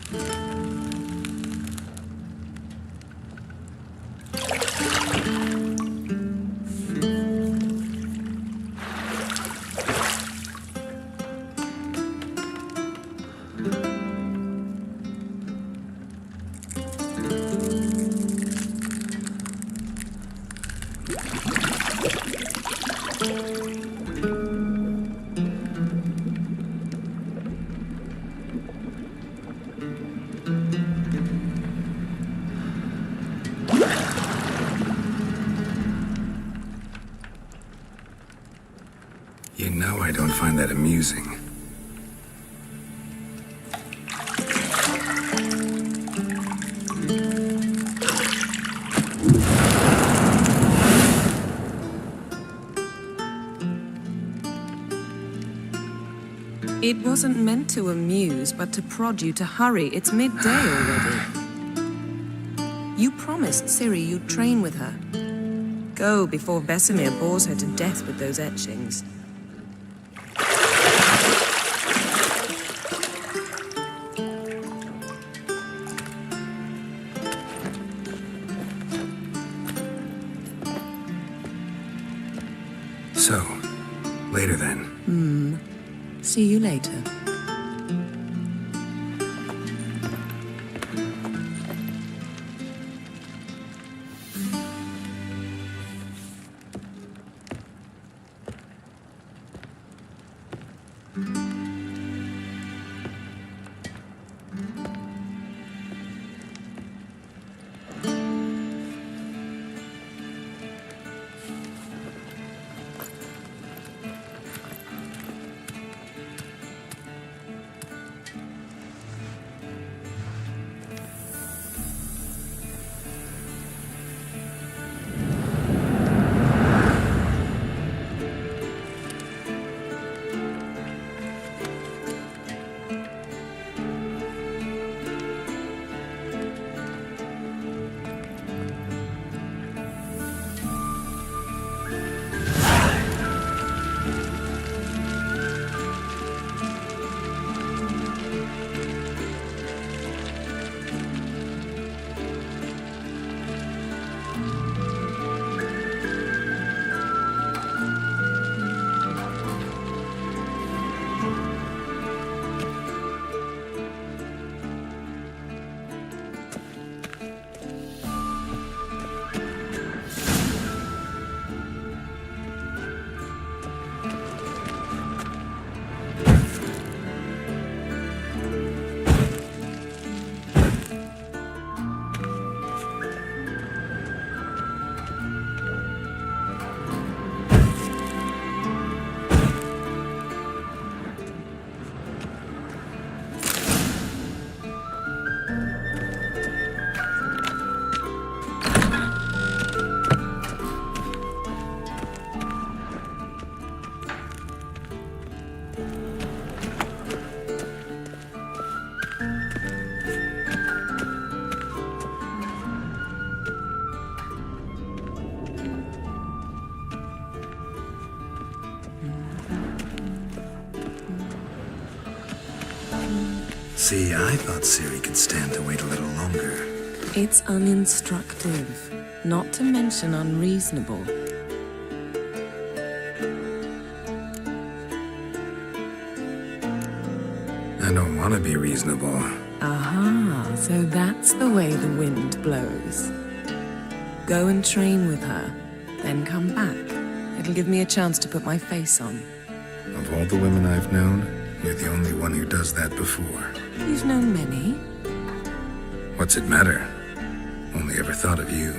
You know I don't find that amusing. It wasn't meant to amuse, but to prod you to hurry. It's midday already. You promised Ciri you'd train with her. Go before Vesemir bores her to death with those etchings. So, later then. See you later. See, I thought Ciri could stand to wait a little longer. It's uninstructive, not to mention unreasonable. I don't want to be reasonable. Aha, so that's the way the wind blows. Go and train with her, then come back. It'll give me a chance to put my face on. Of all the women I've known, you're the only one who does that before. You've known many. What's it matter? Only ever thought of you.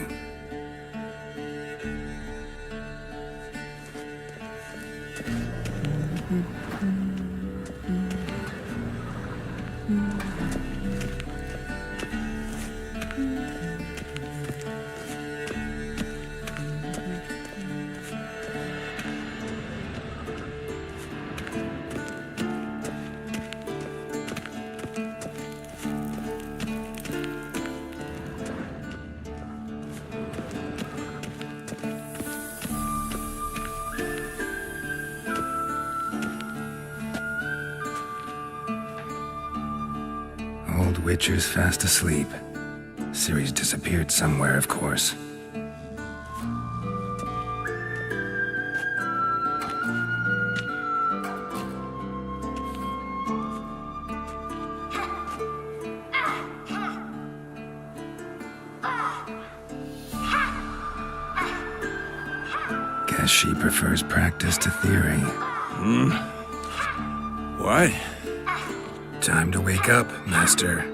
Old Witcher's fast asleep. Ciri's disappeared somewhere, of course. Guess she prefers practice to theory. What? Time to wake up, Master.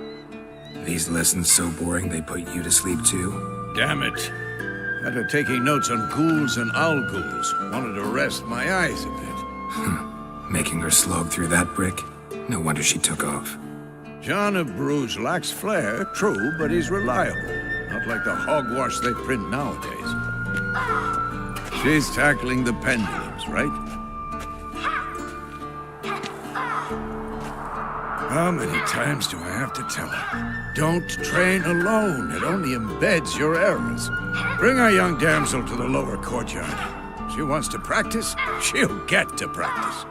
These lessons so boring they put you to sleep too? Damn it. After taking notes on ghouls and owl ghouls, wanted to rest my eyes a bit. Making her slog through that brick? No wonder she took off. John of Bruges lacks flair, true, but he's reliable. Not like the hogwash they print nowadays. She's tackling the pendulums, right? How many times do I have to tell her? Don't train alone. It only embeds your errors. Bring our young damsel to the lower courtyard. She wants to practice, she'll get to practice.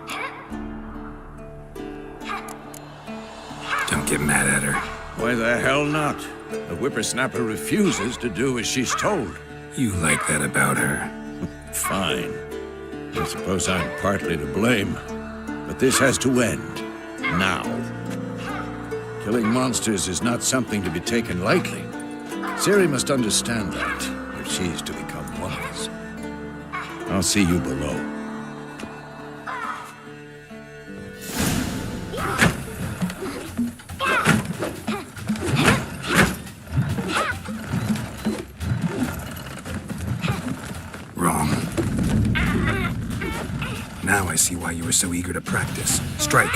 Don't get mad at her. Why the hell not? The whippersnapper refuses to do as she's told. You like that about her. Fine. I suppose I'm partly to blame. But this has to end. Now. Killing monsters is not something to be taken lightly. Ciri must understand that, if she's to become one of us. I'll see you below. Wrong. Now I see why you were so eager to practice. Strike.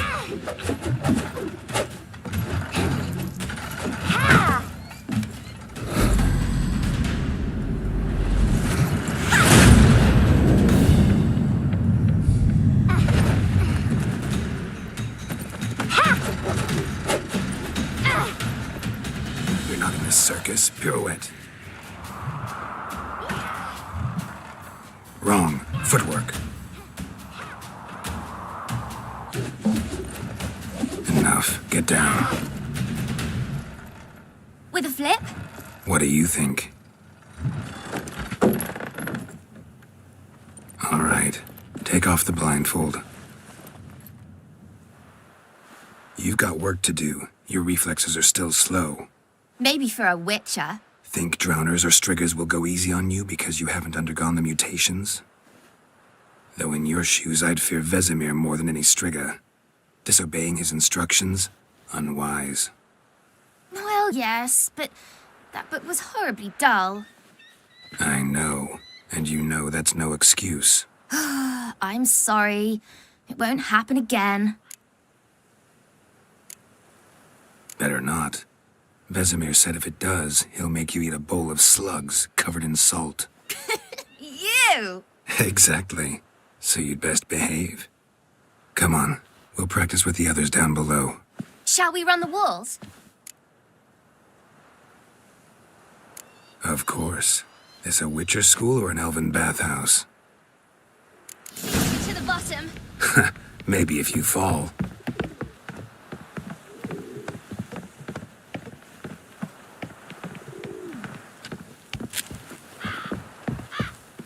You're not in this circus. Pirouette. Wrong. Footwork. Enough. Get down. With a flip? What do you think? All right. Take off the blindfold. You've got work to do. Your reflexes are still slow. Maybe for a witcher. Think drowners or striggers will go easy on you because you haven't undergone the mutations? Though in your shoes, I'd fear Vesemir more than any strigger. Disobeying his instructions? Unwise. Well, yes, but that book was horribly dull. I know. And you know that's no excuse. I'm sorry. It won't happen again. Better not. Vesemir said if it does, he'll make you eat a bowl of slugs covered in salt. You! Exactly. So you'd best behave. Come on. We'll practice with the others down below. Shall we run the walls? Of course. This a Witcher school or an elven bathhouse? To the bottom. Maybe if you fall.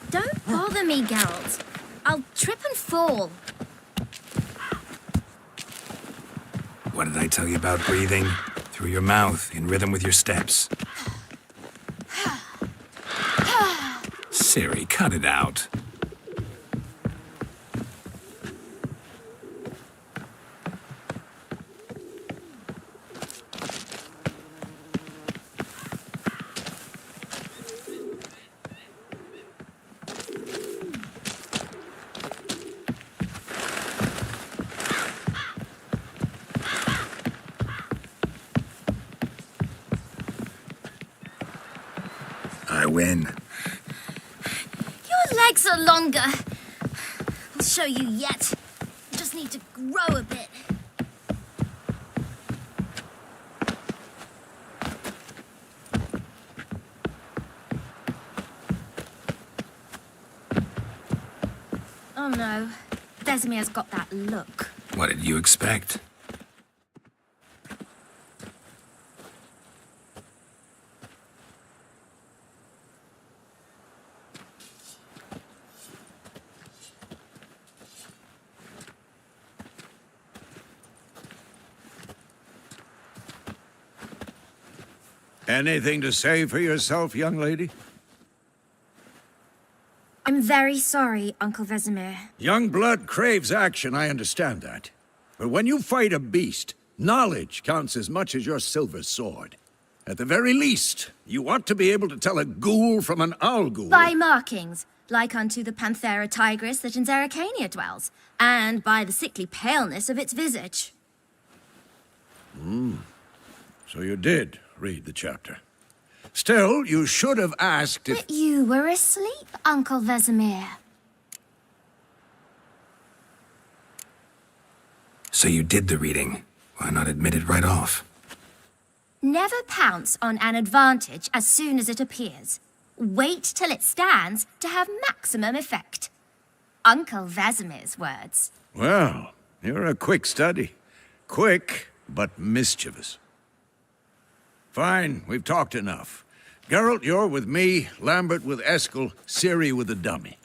Don't bother me, Geralt. I'll trip and fall. What did I tell you about breathing? Through your mouth, in rhythm with your steps. Ciri, cut it out. I win. Your legs are longer. I'll show you yet. You just need to grow a bit. Oh no. Vesemir's got that look. What did you expect? Anything to say for yourself, young lady? I'm very sorry, Uncle Vesemir. Young blood craves action, I understand that. But when you fight a beast, knowledge counts as much as your silver sword. At the very least, you ought to be able to tell a ghoul from an owl ghoul. By markings, like unto the Panthera tigris that in Zeracania dwells, and by the sickly paleness of its visage. So you did read the chapter. Still, you should have asked if... But you were asleep, Uncle Vesemir. So you did the reading. Why not admit it right off? Never pounce on an advantage as soon as it appears. Wait till it stands to have maximum effect. Uncle Vesemir's words. Well, you're a quick study. Quick, but mischievous. Fine, we've talked enough. Geralt, you're with me, Lambert with Eskel, Ciri with the dummy.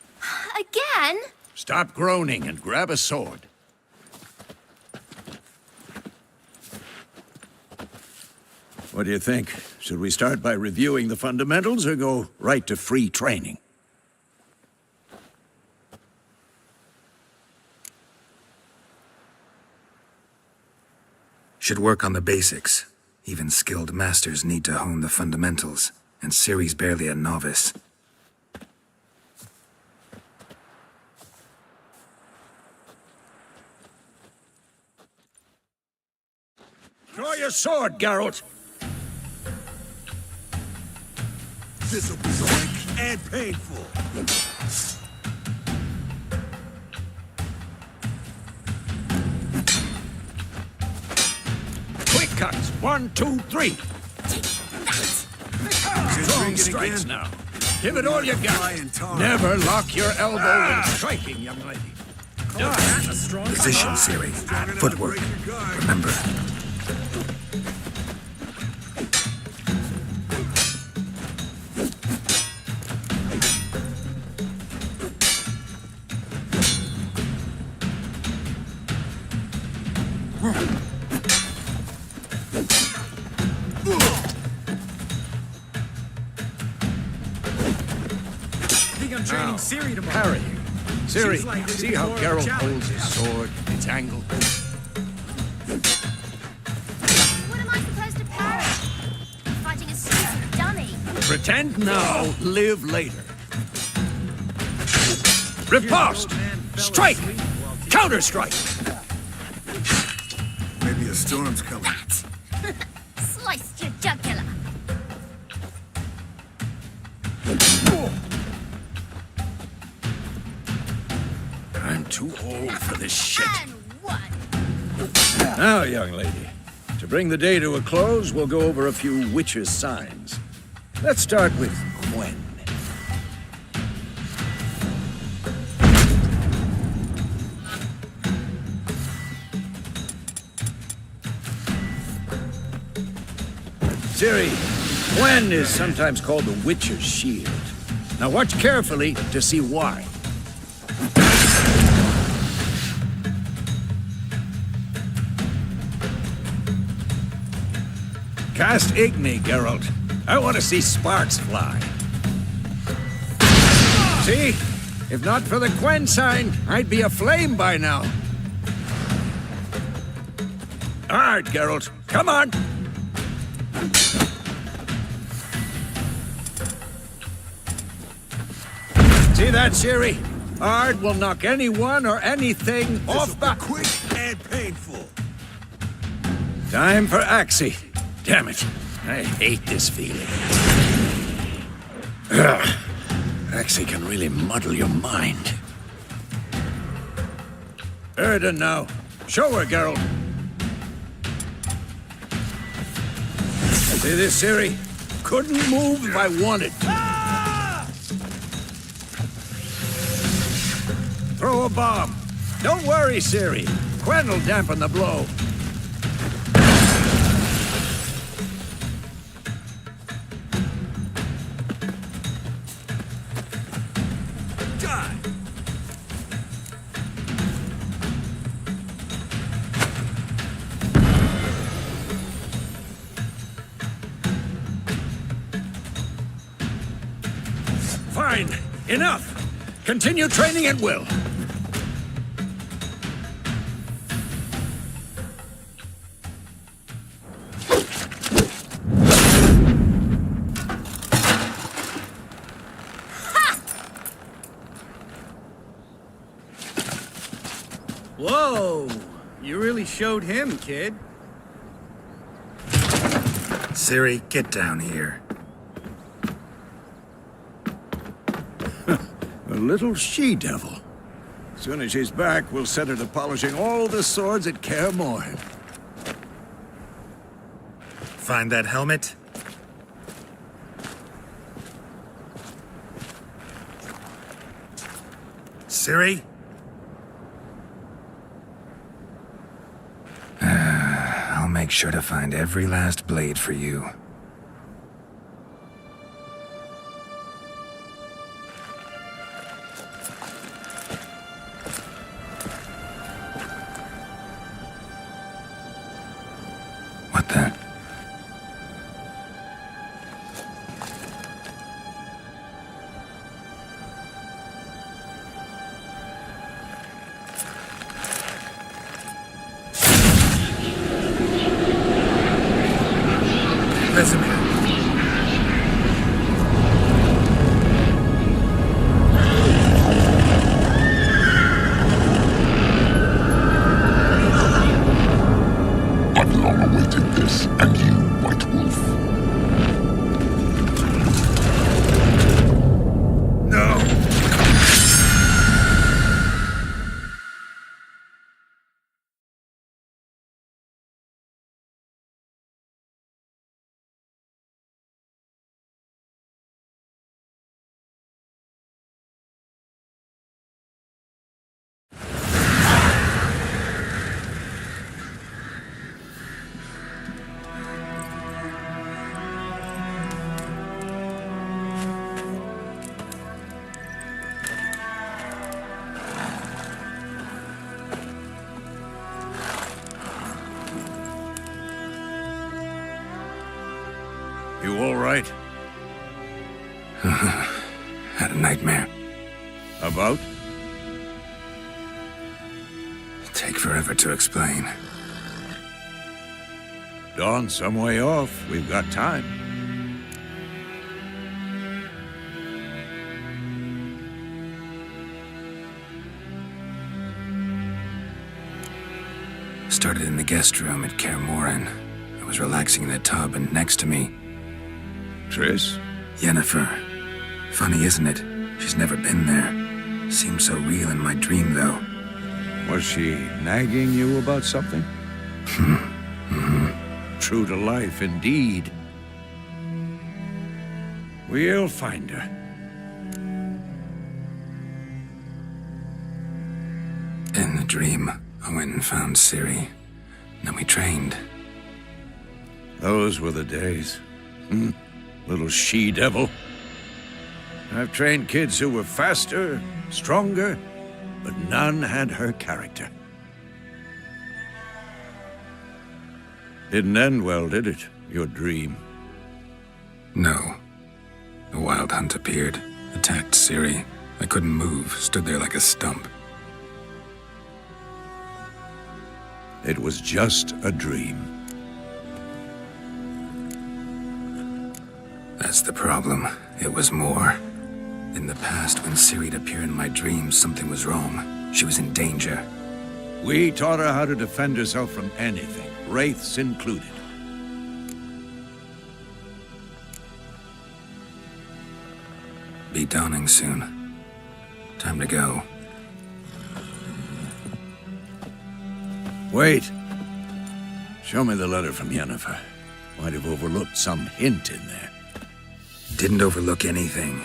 Again? Stop groaning and grab a sword. What do you think? Should we start by reviewing the fundamentals or go right to free training? Should work on the basics. Even skilled masters need to hone the fundamentals, and Ciri's barely a novice. Draw your sword, Geralt! This'll be quick and painful. Quick cuts! 1, 2, 3! Strong strikes again? now. Give it all you got. Flying tar. Never lock your elbow when striking, young lady. Position, Ciri. Footwork. Remember. Parry. Ciri, see how Geralt holds his sword, its angle? What am I supposed to parry? Fighting a stupid dummy. Pretend now, live later. Riposte! Strike! Counter-strike! Maybe a storm's coming. Sliced your jugular. I'm too old for this shit. And one. Now, young lady, to bring the day to a close, we'll go over a few witches' signs. Let's start with Gwen. Ciri, Gwen is sometimes called the Witcher's Shield. Now watch carefully to see why. Cast Igni, Geralt. I want to see sparks fly. See? If not for the Gwen sign, I'd be aflame by now. All right, Geralt. Come on! See that, Ciri? Ard will knock anyone or anything off back. Quick and painful. Time for Axie. Damn it. I hate this feeling. Ugh. Axie can really muddle your mind. Erden now. Show her, Geralt. See this, Ciri? Couldn't move if I wanted to. Throw a bomb. Don't worry, Ciri. Gwen will dampen the blow. Die. Fine! Enough! Continue training at will. Whoa! You really showed him, kid. Ciri, get down here. A little she-devil. As soon as she's back, we'll set her to polishing all the swords at Kaer Morhen. Find that helmet? Ciri? I'll make sure to find every last blade for you. What the? Vesemir. I've long awaited this, and you, White Wolf. No! You all right? Had a nightmare. About? Take forever to explain. Dawn's some way off. We've got time. Started in the guest room at Kaer Morhen. I was relaxing in the tub, and next to me, Triss? Yennefer. Funny, isn't it? She's never been there. Seemed so real in my dream, though. Was she nagging you about something? True to life, indeed. We'll find her. In the dream, I went and found Ciri. Then we trained. Those were the days. Little she-devil. I've trained kids who were faster, stronger, but none had her character. Didn't end well, did it? Your dream? No. The Wild Hunt appeared, attacked Ciri. I couldn't move, stood there like a stump. It was just a dream. That's the problem. It was more. In the past, when Ciri'd appear in my dreams, something was wrong. She was in danger. We taught her how to defend herself from anything, wraiths included. Be dawning soon. Time to go. Wait. Show me the letter from Yennefer. Might have overlooked some hint in there. Didn't overlook anything.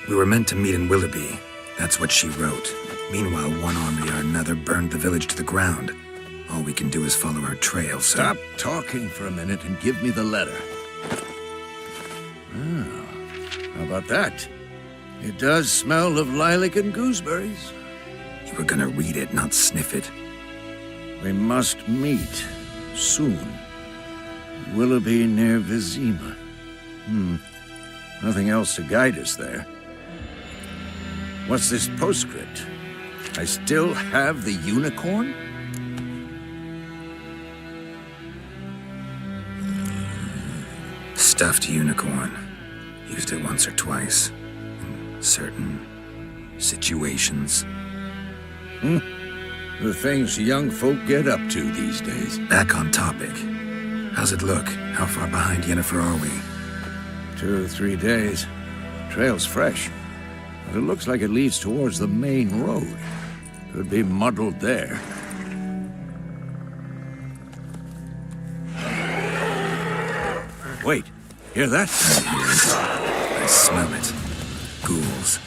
We were meant to meet in Willoughby. That's what she wrote. Meanwhile, one army or another burned the village to the ground. All we can do is follow her trail, so... Stop talking for a minute and give me the letter. Oh, how about that? It does smell of lilac and gooseberries. You were gonna read it, not sniff it. We must meet soon. Willoughby near Vizima. Nothing else to guide us there. What's this postscript? I still have the unicorn? Stuffed unicorn. Used it once or twice. In certain situations. The things young folk get up to these days. Back on topic. How's it look? How far behind Yennefer are we? 2 or 3 days. Trail's fresh. But it looks like it leads towards the main road. Could be muddled there. Wait, hear that? I smell it. Ghouls.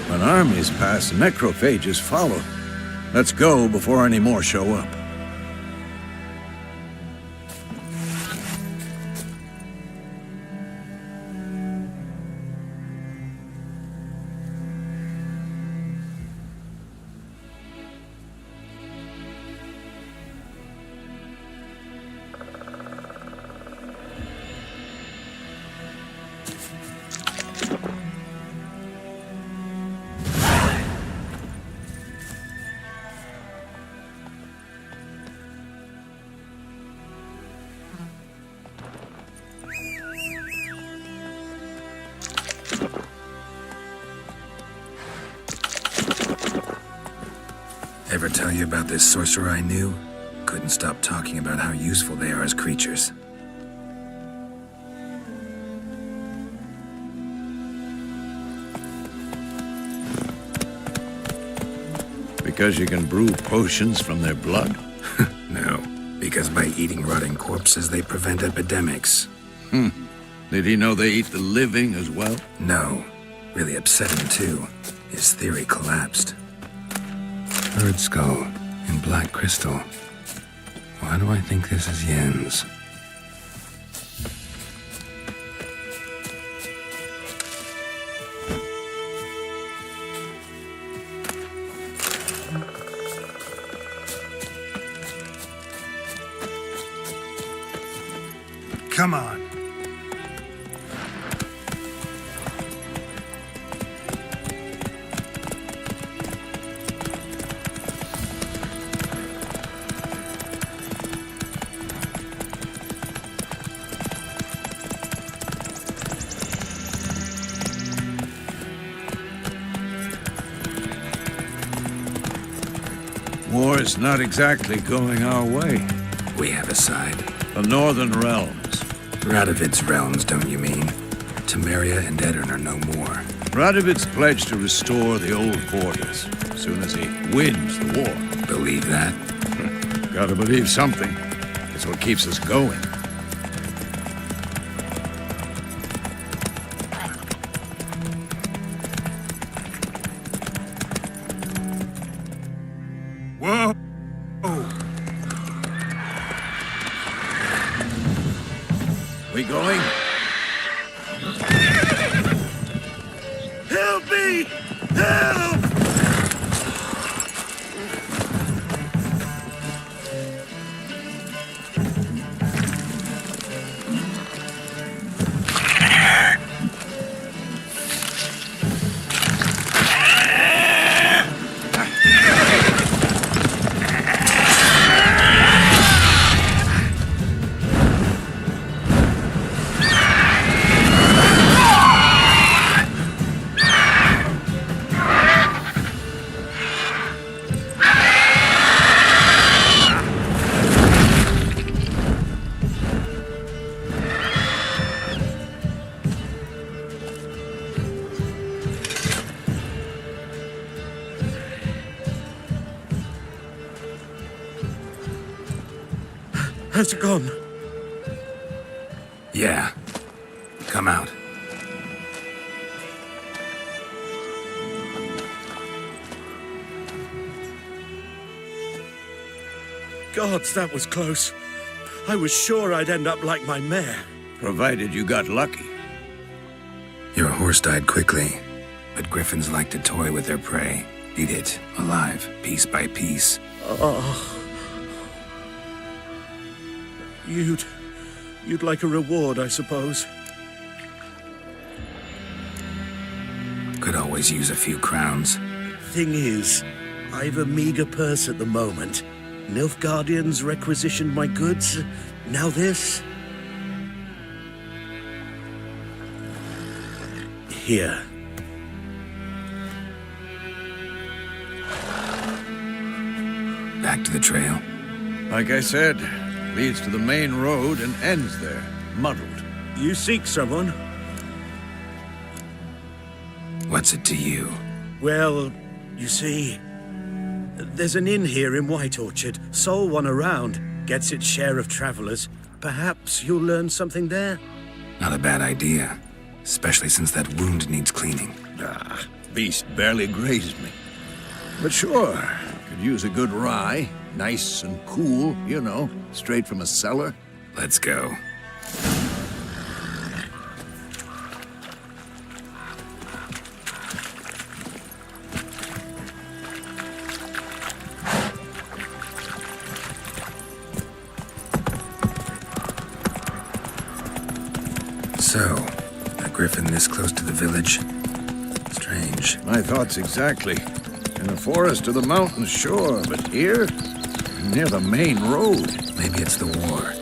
When armies pass, necrophages follow. Let's go before any more show up. Ever tell you about this sorcerer I knew? Couldn't stop talking about how useful they are as creatures. Because you can brew potions from their blood? No, because by eating rotting corpses, they prevent epidemics. Did he know they eat the living as well? No. Really upset him, too. His theory collapsed. Bird skull in black crystal. Why do I think this is Yen's? Come on. War's not exactly going our way. We have a side. The Northern Realms. Radovid's realms, don't you mean? Temeria and Edirn are no more. Radovid's pledged to restore the old borders as soon as he wins the war. Believe that? Gotta believe something. It's what keeps us going. Whoa! We going? Help me! Help! Has it gone? Yeah. Come out. Gods, that was close. I was sure I'd end up like my mare. Provided you got lucky. Your horse died quickly, but griffins like to toy with their prey. Eat it, alive, piece by piece. You'd like a reward, I suppose. Could always use a few crowns. Thing is, I've a meager purse at the moment. Nilfgaardians requisitioned my goods. Now this. Here. Back to the trail. Like I said, leads to the main road and ends there, muddled. You seek someone? What's it to you? Well, you see, there's an inn here in White Orchard. Sole one around. Gets its share of travelers. Perhaps you'll learn something there? Not a bad idea. Especially since that wound needs cleaning. Beast barely grazed me. But sure, could use a good rye. Nice and cool, you know, straight from a cellar. Let's go. So, a griffin this close to the village? Strange. My thoughts exactly. In the forest or the mountains, sure, but here? Near the main road. Maybe it's the war.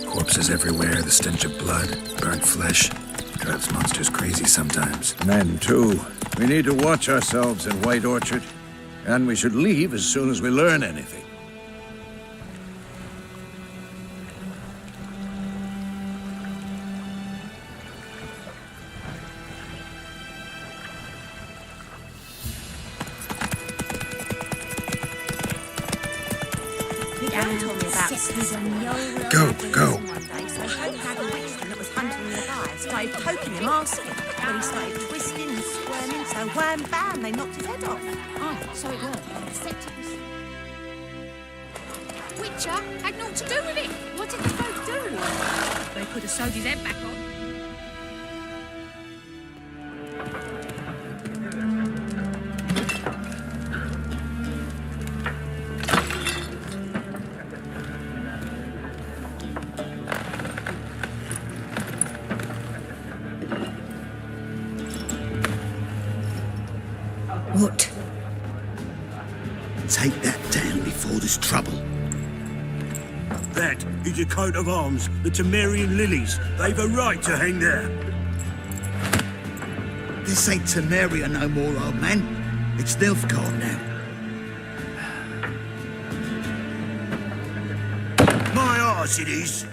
Corpses everywhere, the stench of blood, burnt flesh. Drives monsters crazy sometimes. Men, too. We need to watch ourselves in White Orchard. And we should leave as soon as we learn anything. Dan told me about Go, go. one day, so Hope had a witchman that was hunting nearby. Started poking him, asking. But he started twisting and squirming, so wham bam, they knocked his head off. Oh, so it worked. Witcher had naught to do with it. What did the folk do? They could have sewed his head back on. What? Take that down before there's trouble. That is a coat of arms, the Temerian lilies. They've a right to hang there. This ain't Temeria no more, old man. It's Nilfgaard now. My arse it is.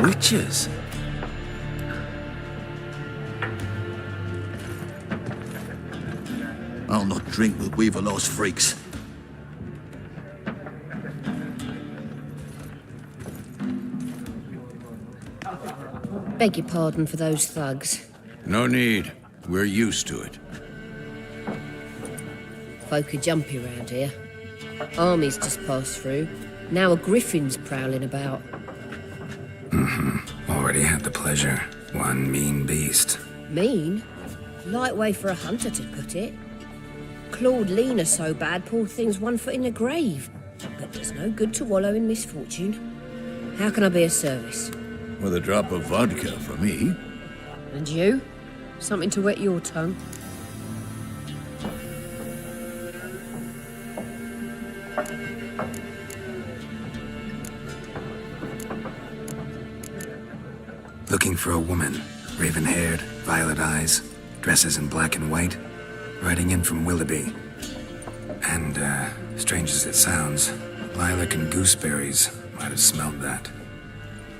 Witches? I'll not drink with Weaverlaw's freaks. Beg your pardon for those thugs. No need. We're used to it. Folk are jumpy round here. Armies just passed through. Now a griffin's prowling about. Already had the pleasure. One mean beast. Mean? Light way for a hunter to put it. Clawed Lena so bad, poor thing's 1 foot in the grave. But it's no good to wallow in misfortune. How can I be of service? With a drop of vodka for me. And you? Something to wet your tongue? Looking for a woman. Raven-haired, violet eyes, dresses in black and white. riding in from Willoughby. And, strange as it sounds, lilac and gooseberries might have smelled that.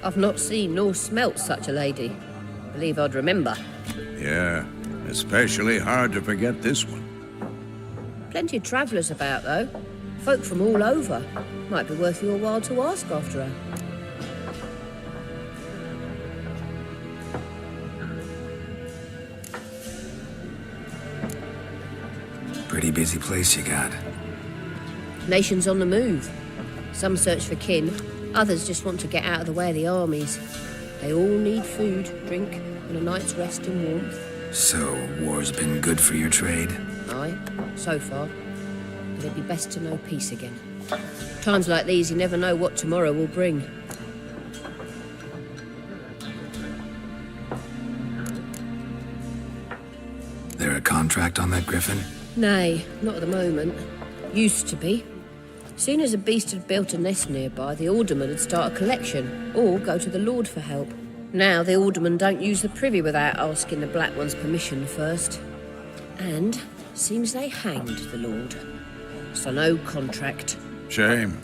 I've not seen nor smelt such a lady. Believe I'd remember. Yeah, especially hard to forget this one. Plenty of travellers about, though. Folk from all over. Might be worth your while to ask after her. Pretty busy place you got. Nations on the move. Some search for kin, others just want to get out of the way of the armies. They all need food, drink, and a night's rest and warmth. So, war's been good for your trade? Aye, so far. But it'd be best to know peace again. Times like these, you never know what tomorrow will bring. There a contract on that griffin? Nay, not at the moment. Used to be. Soon as a beast had built a nest nearby, the alderman would start a collection, or go to the Lord for help. Now the aldermen don't use the privy without asking the Black One's permission first. And seems they hanged the Lord. So no contract. Shame.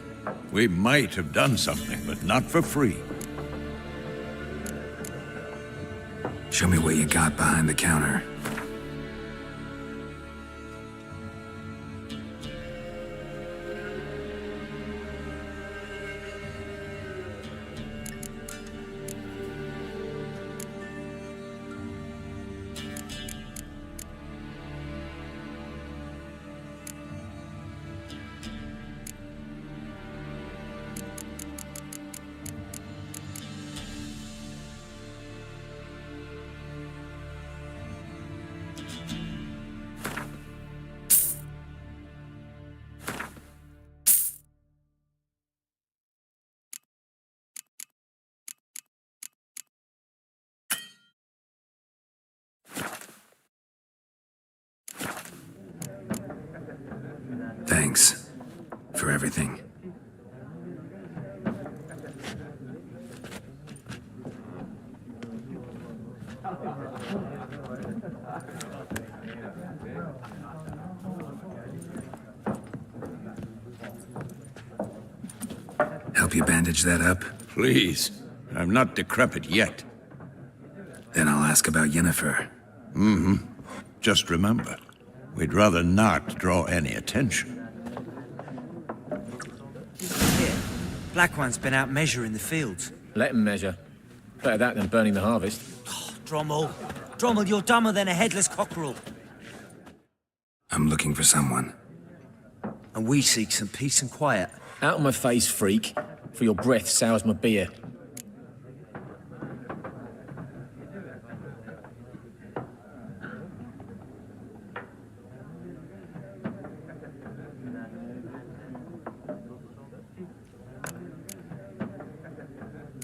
We might have done something, but not for free. Show me what you got behind the counter. Thanks for everything. Help you bandage that up? Please. I'm not decrepit yet. Then I'll ask about Yennefer. Mm-hmm. Just remember, we'd rather not draw any attention. Here, Black One's been out measuring the fields. Let him measure. Better that than burning the harvest. Oh, Drommel. Drommel, you're dumber than a headless cockerel. I'm looking for someone. And we seek some peace and quiet. Out of my face, freak. For your breath sours my beer.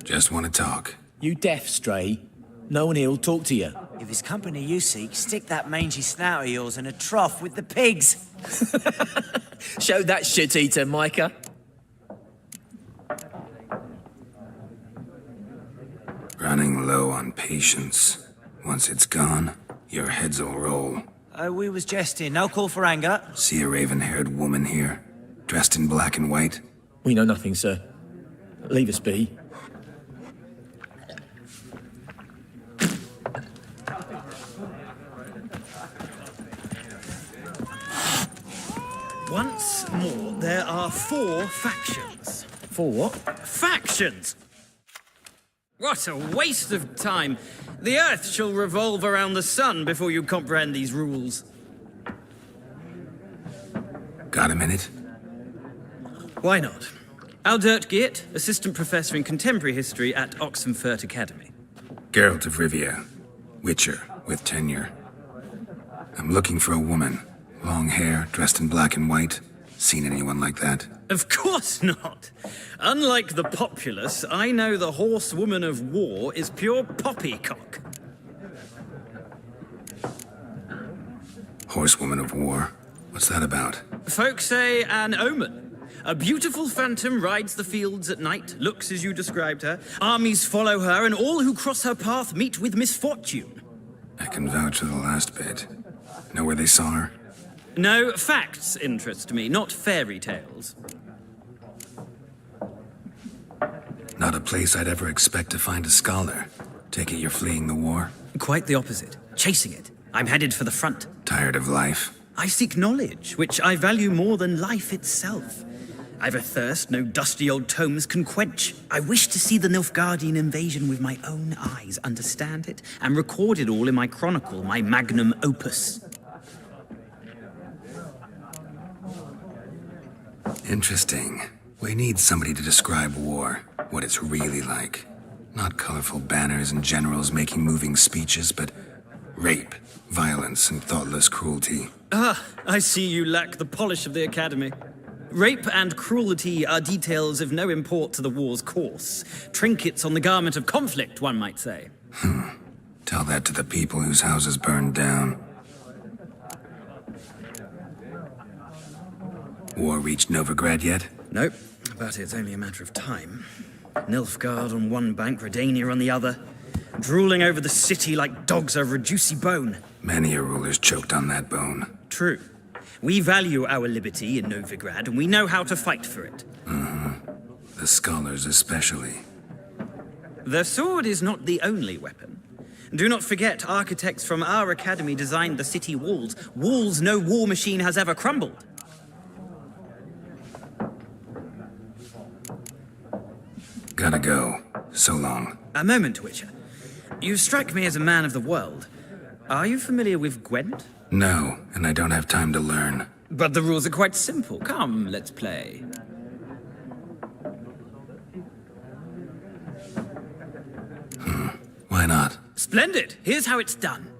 Just want to talk. You deaf, Stray? No one here'll talk to you. If it's company you seek, stick that mangy snout of yours in a trough with the pigs. Show that shit-eater, Micah. Running low on patience. Once it's gone, your heads will roll. We was jesting. No call for anger. See a raven-haired woman here, dressed in black and white? We know nothing, sir. Leave us be. Once more, there are 4 factions. 4 what? Factions! What a waste of time. The Earth shall revolve around the sun before you comprehend these rules. Got a minute? Why not? Aldert Geert, Assistant Professor in Contemporary History at Oxenfurt Academy. Geralt of Rivia, Witcher with tenure. I'm looking for a woman. Long hair, dressed in black and white. Seen anyone like that? Of course not. Unlike the populace, I know the horsewoman of war is pure poppycock. Horsewoman of war? What's that about? Folk say an omen. A beautiful phantom rides the fields at night, looks as you described her. Armies follow her, and all who cross her path meet with misfortune. I can vouch for the last bit. Know where they saw her? No, facts interest me, not fairy tales. Not a place I'd ever expect to find a scholar. Take it you're fleeing the war? Quite the opposite. Chasing it. I'm headed for the front. Tired of life? I seek knowledge, which I value more than life itself. I've a thirst no dusty old tomes can quench. I wish to see the Nilfgaardian invasion with my own eyes, understand it, and record it all in my chronicle, my magnum opus. Interesting. We need somebody to describe war, what it's really like. Not colorful banners and generals making moving speeches, but rape, violence, and thoughtless cruelty. Ah, I see you lack the polish of the Academy. Rape and cruelty are details of no import to the war's course. Trinkets on the garment of conflict, one might say. Tell that to the people whose houses burned down. War reached Novigrad yet? Nope, but it's only a matter of time. Nilfgaard on one bank, Redania on the other, drooling over the city like dogs over a juicy bone. Many a ruler's choked on that bone. True. We value our liberty in Novigrad, and we know how to fight for it. The scholars especially. The sword is not the only weapon. Do not forget, architects from our academy designed the city walls. Walls no war machine has ever crumbled. Gotta go. So long. A moment, Witcher. You strike me as a man of the world. Are you familiar with Gwent? No, and I don't have time to learn. But the rules are quite simple. Come, let's play. Why not? Splendid! Here's how it's done.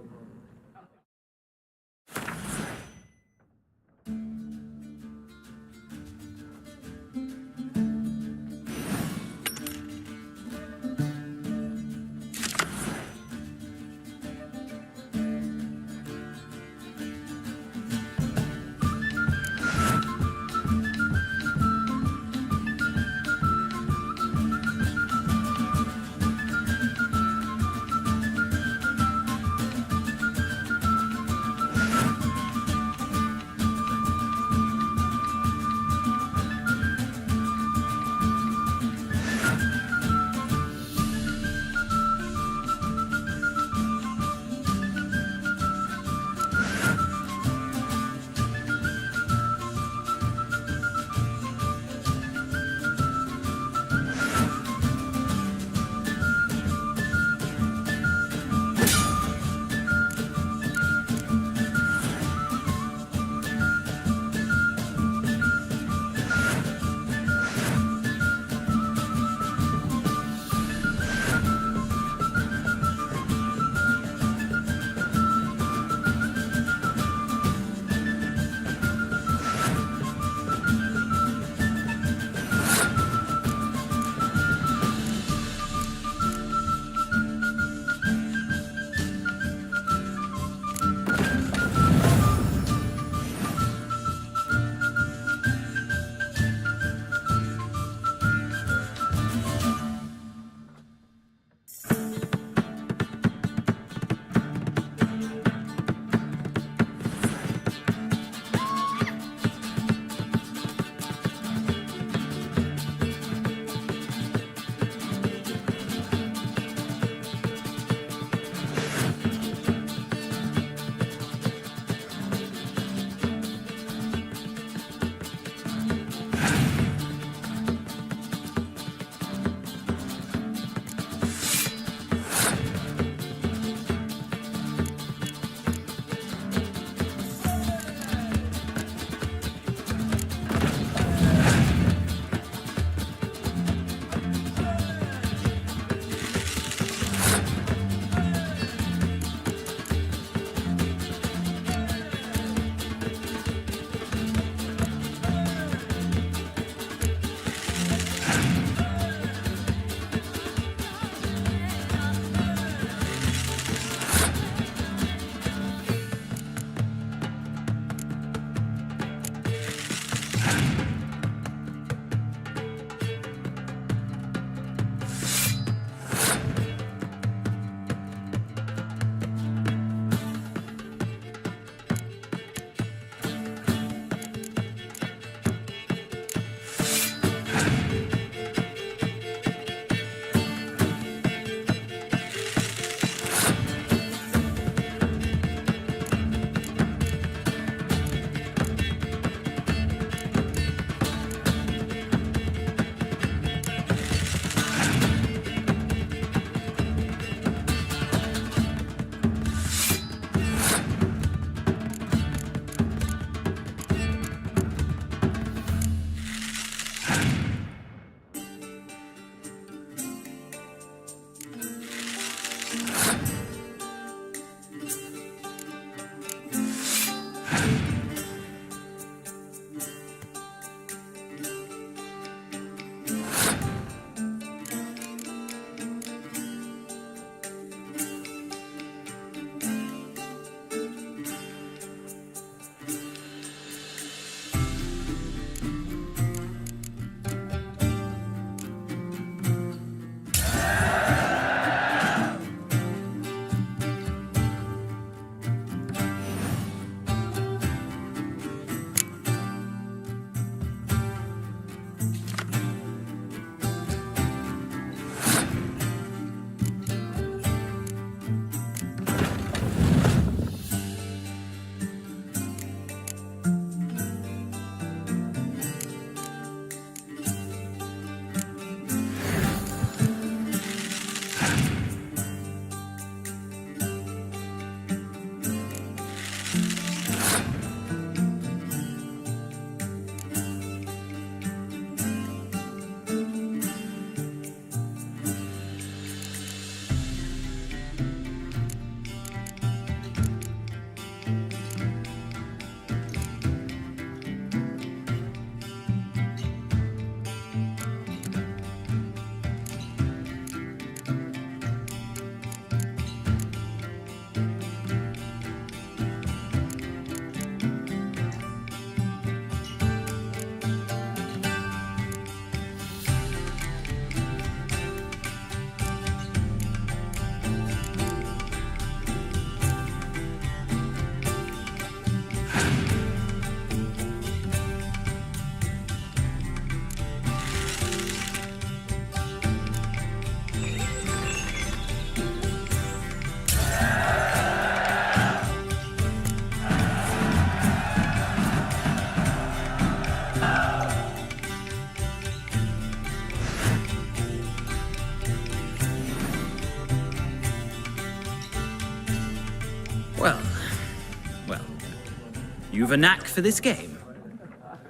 You've a knack for this game.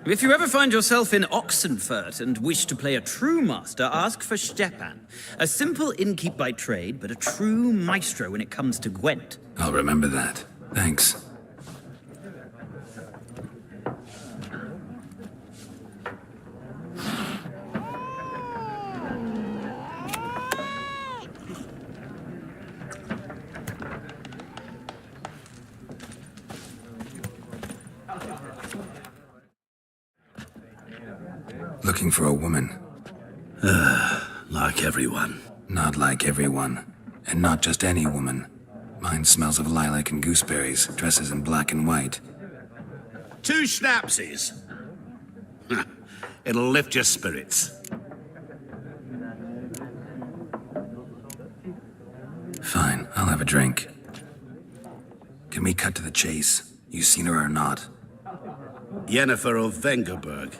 If you ever find yourself in Oxenfurt and wish to play a true master, ask for Stepan. A simple innkeep by trade, but a true maestro when it comes to Gwent. I'll remember that. Thanks. Looking for a woman. Like everyone. Not like everyone. And not just any woman. Mine smells of lilac and gooseberries, dresses in black and white. 2 schnapsies. It'll lift your spirits. Fine, I'll have a drink. Can we cut to the chase? You seen her or not? Yennefer of Vengerberg.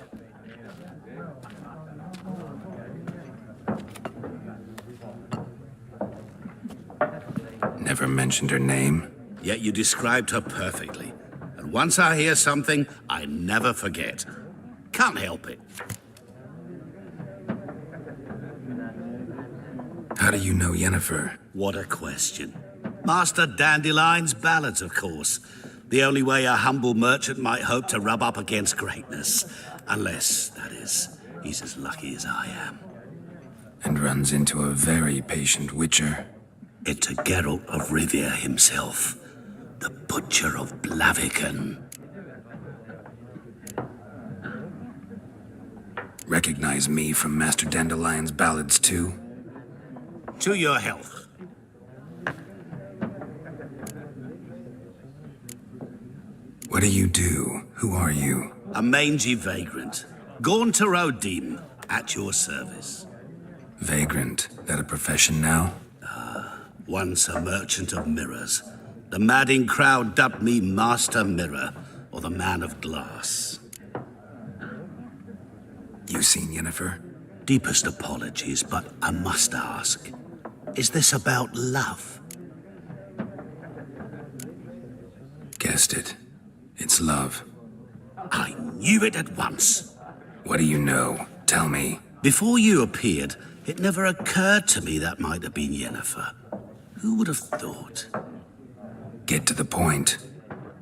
Never mentioned her name. Yet you described her perfectly. And once I hear something, I never forget. Can't help it. How do you know Yennefer? What a question. Master Dandelion's ballads, of course. The only way a humble merchant might hope to rub up against greatness. Unless, that is, he's as lucky as I am. And runs into a very patient witcher. Into Geralt of Rivia himself, the Butcher of Blaviken. Recognize me from Master Dandelion's ballads, too? To your health. What do you do? Who are you? A mangy vagrant. Gaunter O'Deem, at your service. Vagrant? That a profession now? Once a merchant of mirrors. The madding crowd dubbed me Master Mirror, or the Man of Glass. You seen Yennefer? Deepest apologies, but I must ask. Is this about love? Guessed it. It's love. I knew it at once. What do you know? Tell me. Before you appeared, it never occurred to me that might have been Yennefer. Who would have thought? Get to the point.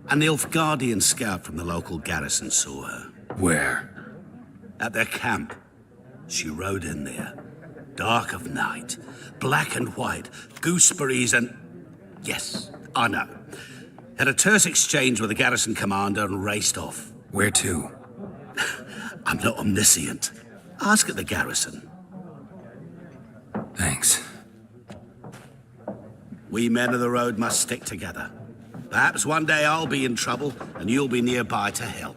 An Nilfgaardian scout from the local garrison saw her. Where? At their camp. She rode in there. Dark of night. Black and white. Gooseberries and... Yes, I know. Had a terse exchange with the garrison commander and raced off. Where to? I'm not omniscient. Ask at the garrison. Thanks. We men of the road must stick together. Perhaps one day I'll be in trouble and you'll be nearby to help.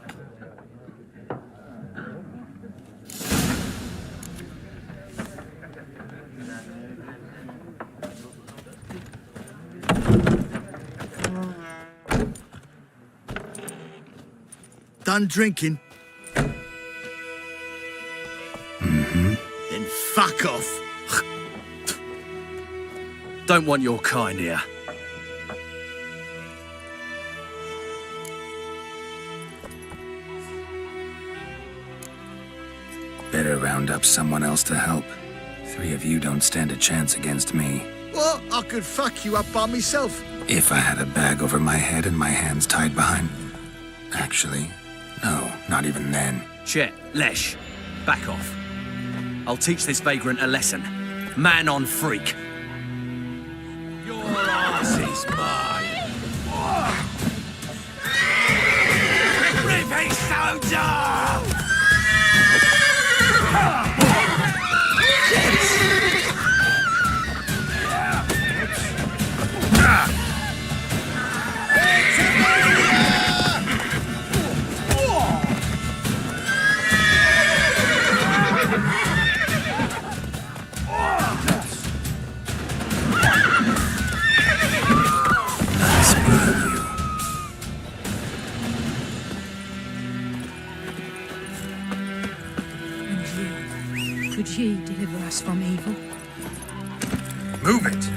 Done drinking? Then fuck off. Don't want your kind here. Better round up someone else to help. 3 of you don't stand a chance against me. What? I could fuck you up by myself. If I had a bag over my head and my hands tied behind... Actually, no, not even then. Chet, Lesh, back off. I'll teach this vagrant a lesson. Man on freak. Your ass is mine. Ripping soldier! Could ye deliver us from evil? Move it!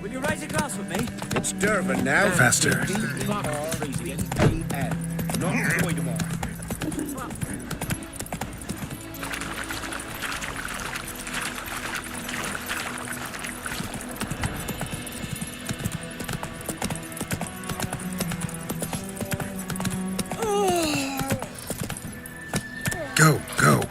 Will you raise a glass with me? It's Durban now. Faster. Go, go.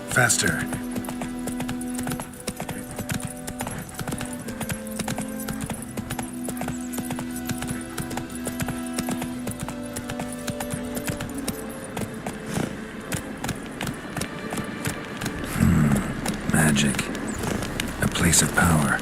Faster. Magic. A place of power.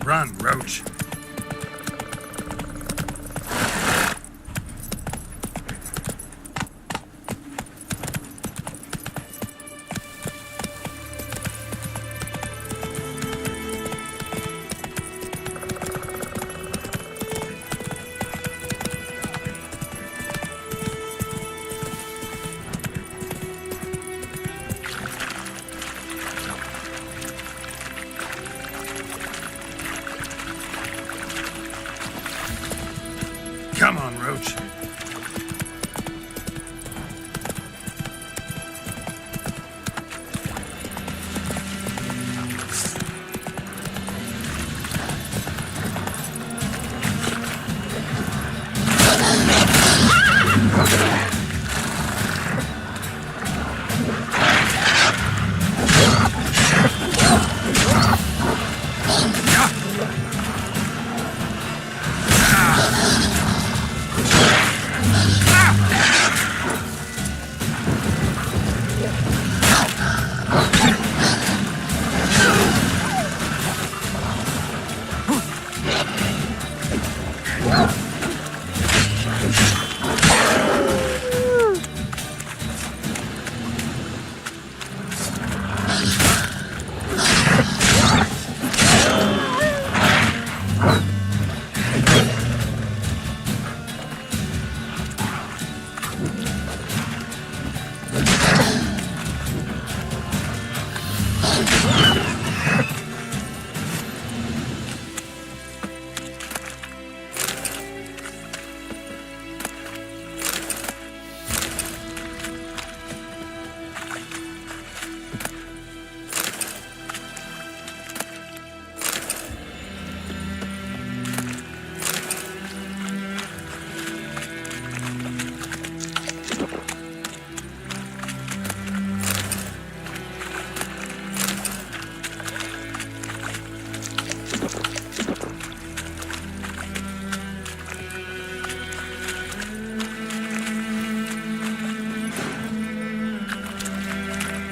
Run, Roach. Come on, Roach.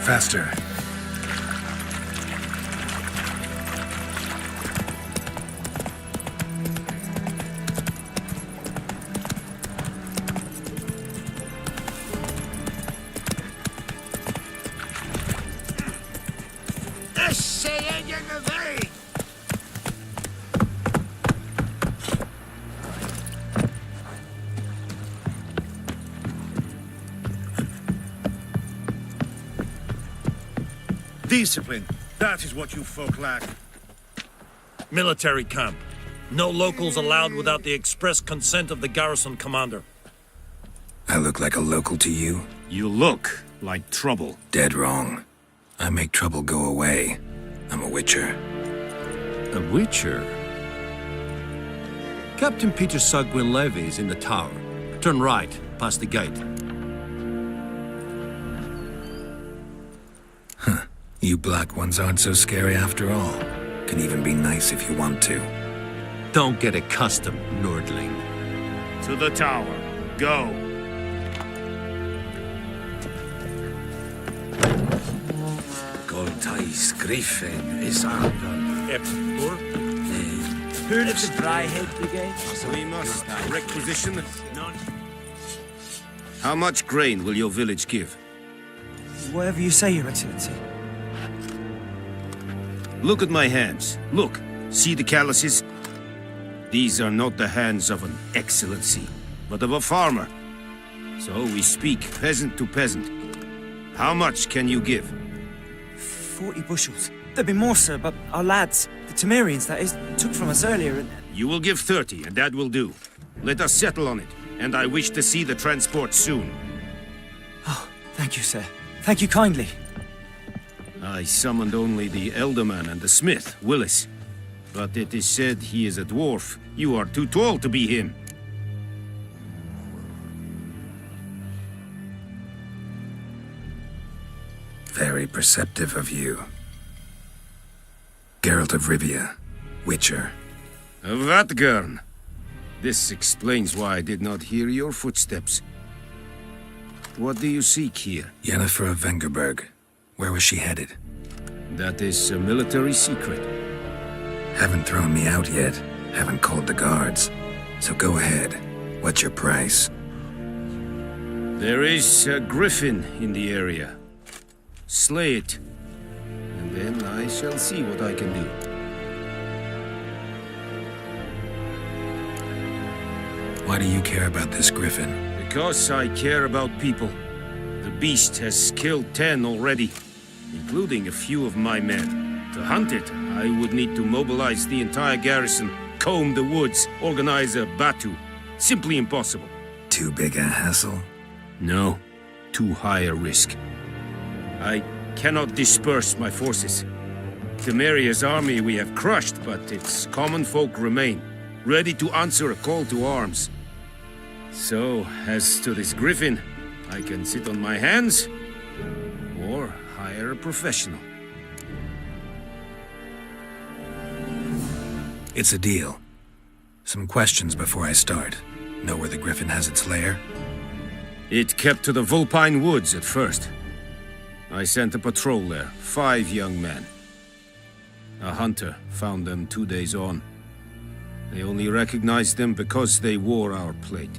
Faster. Discipline. That is what you folk lack. Military camp. No locals allowed without the express consent of the garrison commander. I look like a local to you? You look like trouble. Dead wrong. I make trouble go away. I'm a witcher. A witcher? Captain Peter Sugwin Levy is in the tower. Turn right, past the gate. Huh. You black ones aren't so scary after all. Can even be nice if you want to. Don't get accustomed, Nordling. To the tower. Go. Goltais Griffin is Argon. Heard of the Dryhead Brigade? So we must requisition. How much grain will your village give? Whatever you say, Your Excellency. Look at my hands. Look. See the calluses? These are not the hands of an excellency, but of a farmer. So we speak peasant to peasant. How much can you give? 40 bushels. There'd be more, sir, but our lads, the Temerians, that is, took from us earlier and... You will give 30, and that will do. Let us settle on it, and I wish to see the transport soon. Oh, thank you, sir. Thank you kindly. I summoned only the Elderman and the smith, Willis. But it is said he is a dwarf. You are too tall to be him. Very perceptive of you. Geralt of Rivia, Witcher. Vatgern. This explains why I did not hear your footsteps. What do you seek here? Yennefer of Vengerberg. Where was she headed? That is a military secret. Haven't thrown me out yet. Haven't called the guards. So go ahead. What's your price? There is a griffin in the area. Slay it, and then I shall see what I can do. Why do you care about this griffin? Because I care about people. The beast has killed 10 already, including a few of my men. To hunt it, I would need to mobilize the entire garrison, comb the woods, organize a batu. Simply impossible. Too big a hassle? No, too high a risk. I cannot disperse my forces. Temeria's army we have crushed, but its common folk remain, ready to answer a call to arms. So, as to this griffin, I can sit on my hands, or hire a professional. It's a deal. Some questions before I start. Know where the griffin has its lair? It kept to the Vulpine Woods at first. I sent a patrol there, 5 young men. A hunter found them 2 days on. They only recognized them because they wore our plate.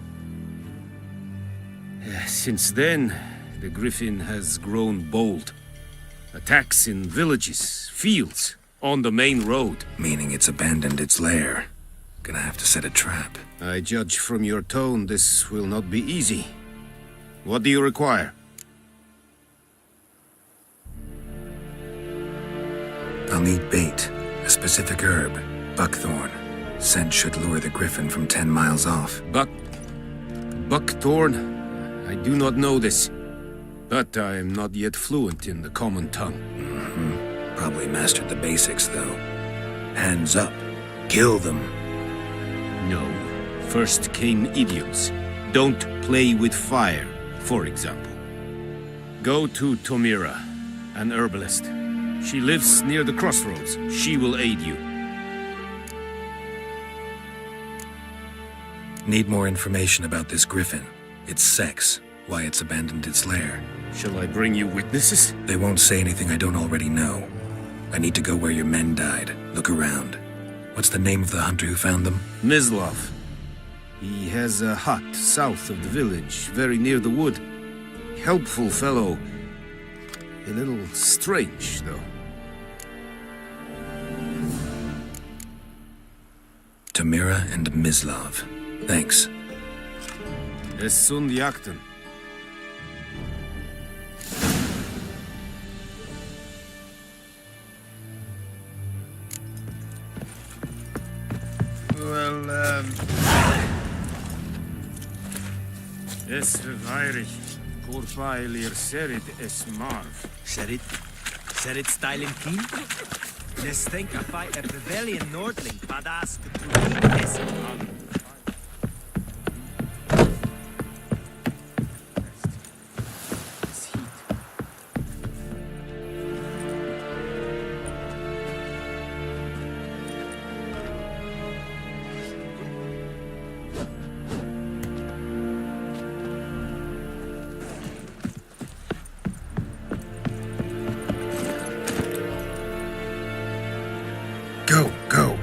Since then, the griffin has grown bold. Attacks in villages, fields, on the main road. Meaning it's abandoned its lair. Gonna have to set a trap. I judge from your tone this will not be easy. What do you require? I'll need bait, a specific herb, buckthorn. Scent should lure the griffin from 10 miles off. Buckthorn? I do not know this, but I am not yet fluent in the common tongue. Probably mastered the basics, though. Hands up. Kill them. No. First came idioms. Don't play with fire, for example. Go to Tomira, an herbalist. She lives near the crossroads. She will aid you. Need more information about this griffin. Its sex, why it's abandoned its lair. Shall I bring you witnesses? They won't say anything I don't already know. I need to go where your men died. Look around. What's the name of the hunter who found them? Mislav. He has a hut south of the village, very near the wood. Helpful fellow. A little strange, though. Tamira and Mislav. Thanks. Es sunt jakten. Well, es verweirig. Corpailir serit es marv. Serit style in keen? Let's think I fight a Bavarian Nordling, badass Essen. Go, go.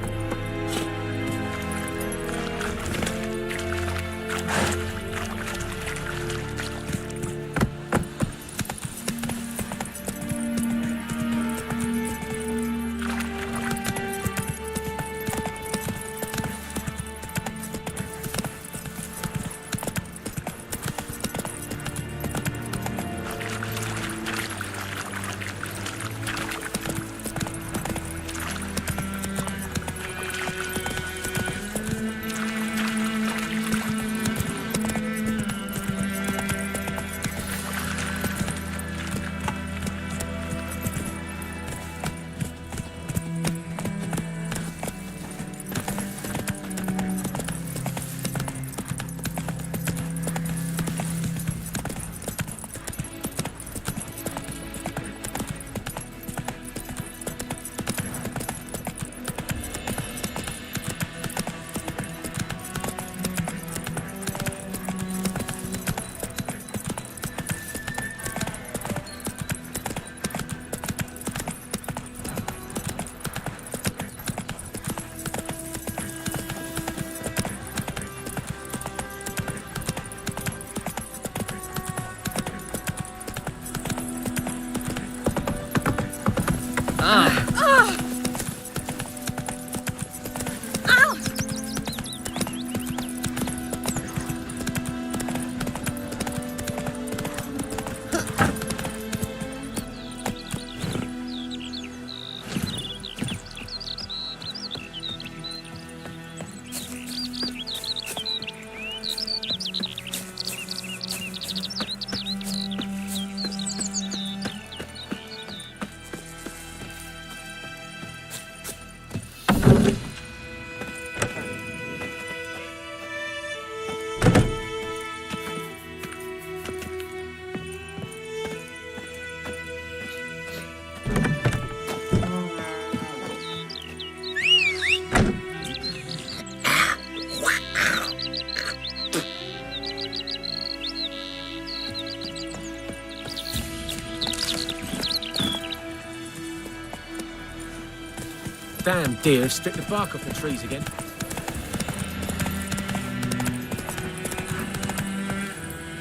Damn deer stripped the bark off the trees again.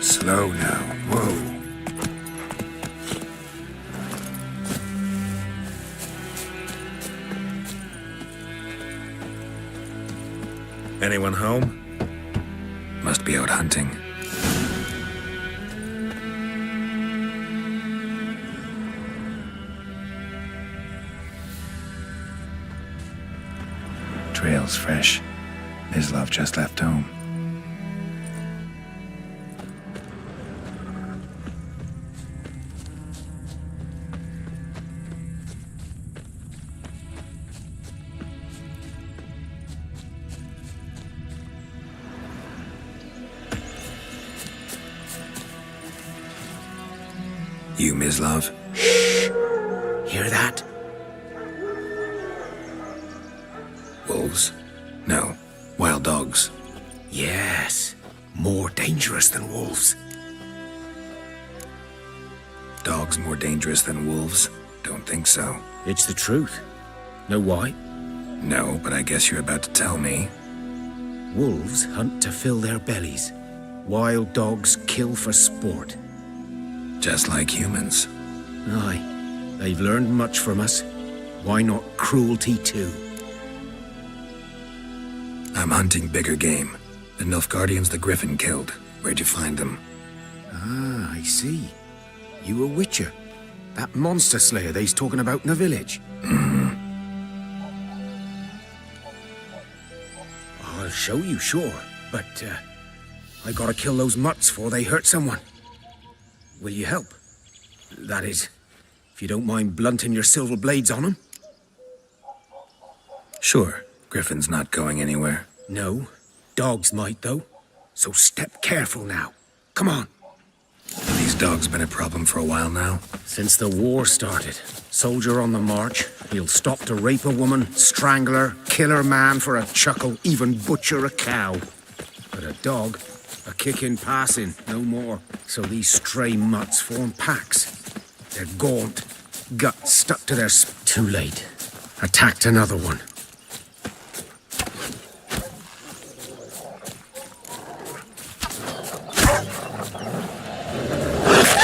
Slow now. Whoa. Anyone home? Must be out hunting. Trail's fresh. Mislav just left home. You, Mislav? Hear that? Wolves? No. Wild dogs. Yes. More dangerous than wolves. Dogs more dangerous than wolves? Don't think so. It's the truth. Know why? No, but I guess you're about to tell me. Wolves hunt to fill their bellies. Wild dogs kill for sport. Just like humans. Aye. They've learned much from us. Why not cruelty too? I'm hunting bigger game. The Nilfgaardians the Griffin killed. Where'd you find them? Ah, I see. You a witcher. That monster slayer they's talking about in the village. I'll show you, sure. But, I gotta kill those mutts before they hurt someone. Will you help? That is, if you don't mind blunting your silver blades on them. Sure. Griffin's not going anywhere. No. Dogs might, though. So step careful now. Come on. These dogs been a problem for a while now? Since the war started. Soldier on the march. He'll stop to rape a woman, strangle her, kill her man for a chuckle, even butcher a cow. But a dog, a kick in passing, no more. So these stray mutts form packs. They're gaunt, guts stuck to their too late. Attacked another one.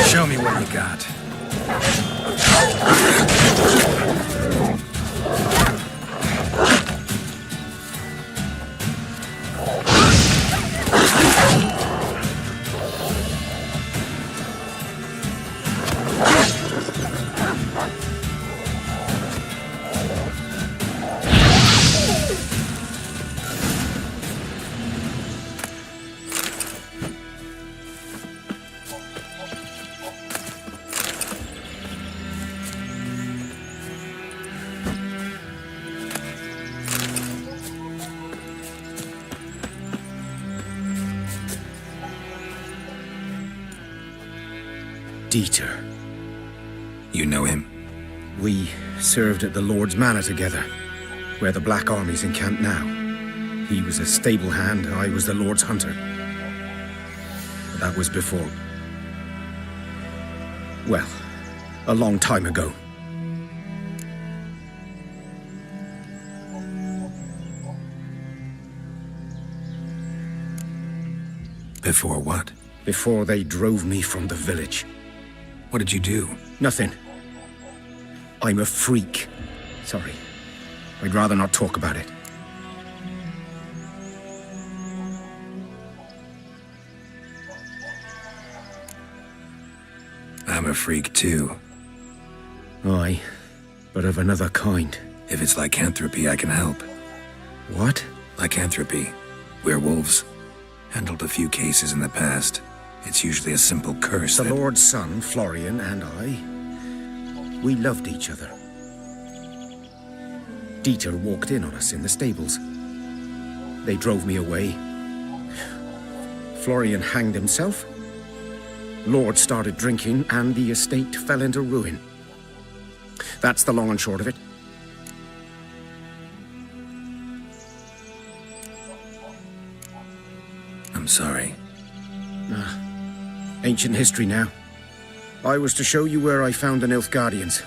Show me what you got. Dieter. You know him? We served at the Lord's Manor together, where the Black Army's encamped now. He was a stable hand, I was the Lord's hunter. But that was before... well, a long time ago. Before what? Before they drove me from the village. What did you do? Nothing. I'm a freak. Sorry. I'd rather not talk about it. I'm a freak too. Aye, but of another kind. If it's lycanthropy, I can help. What? Lycanthropy. Werewolves. Handled a few cases in the past. It's usually a simple curse The that... Lord's son, Florian, and I, we loved each other. Dieter walked in on us in the stables. They drove me away. Florian hanged himself. Lord started drinking, and the estate fell into ruin. That's the long and short of it. I'm sorry. Ancient history now. I was to show you where I found the Nilfgaardians.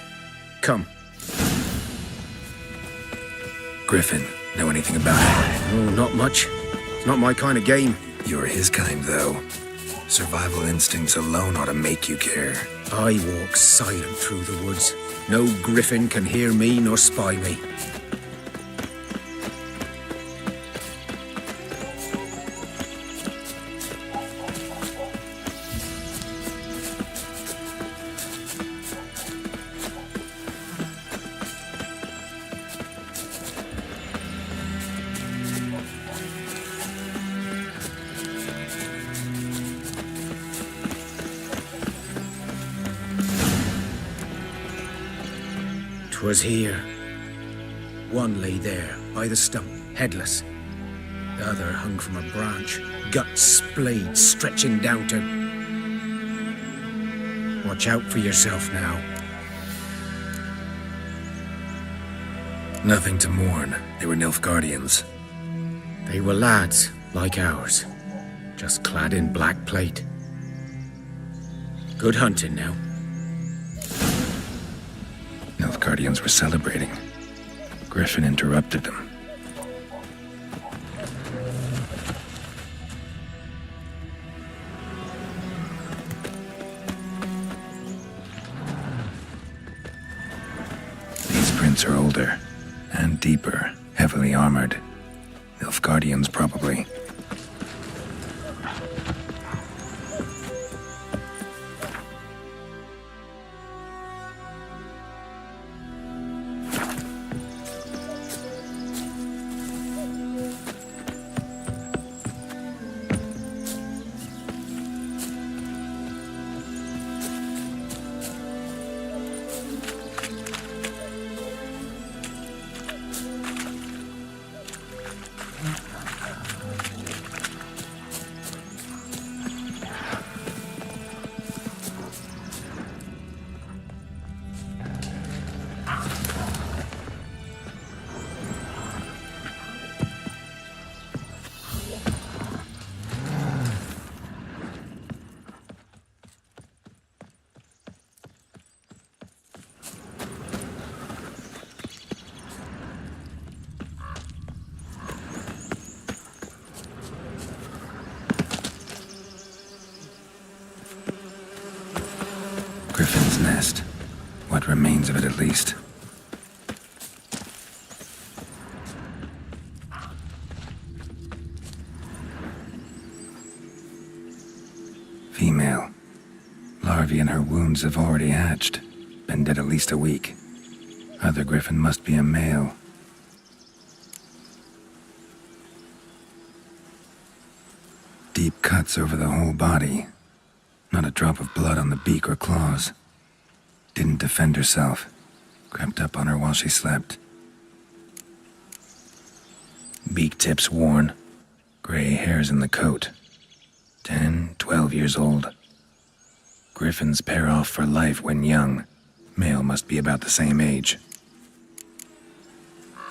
Come. Griffin, know anything about it? Oh, not much. It's not my kind of game. You're his kind, though. Survival instincts alone ought to make you care. I walk silent through the woods. No griffin can hear me nor spy me. 'Twas here. One lay there, by the stump, headless. The other hung from a branch, guts splayed, stretching down to... Watch out for yourself now. Nothing to mourn. They were Nilfgaardians. They were lads, like ours, just clad in black plate. Good hunting now. Nilfgaardians were celebrating. Griffin interrupted them. These prints are older and deeper, heavily armored. Nilfgaardians, probably. Griffin's nest. What remains of it, at least. Female. Larvae in her wounds have already hatched. Been dead at least a week. Other griffin must be a male. Deep cuts over the whole body. Not a drop of blood on the beak or claws. Didn't defend herself. Crept up on her while she slept. Beak tips worn. Gray hairs in the coat. 10, 12 years old. Griffins pair off for life when young. Male must be about the same age.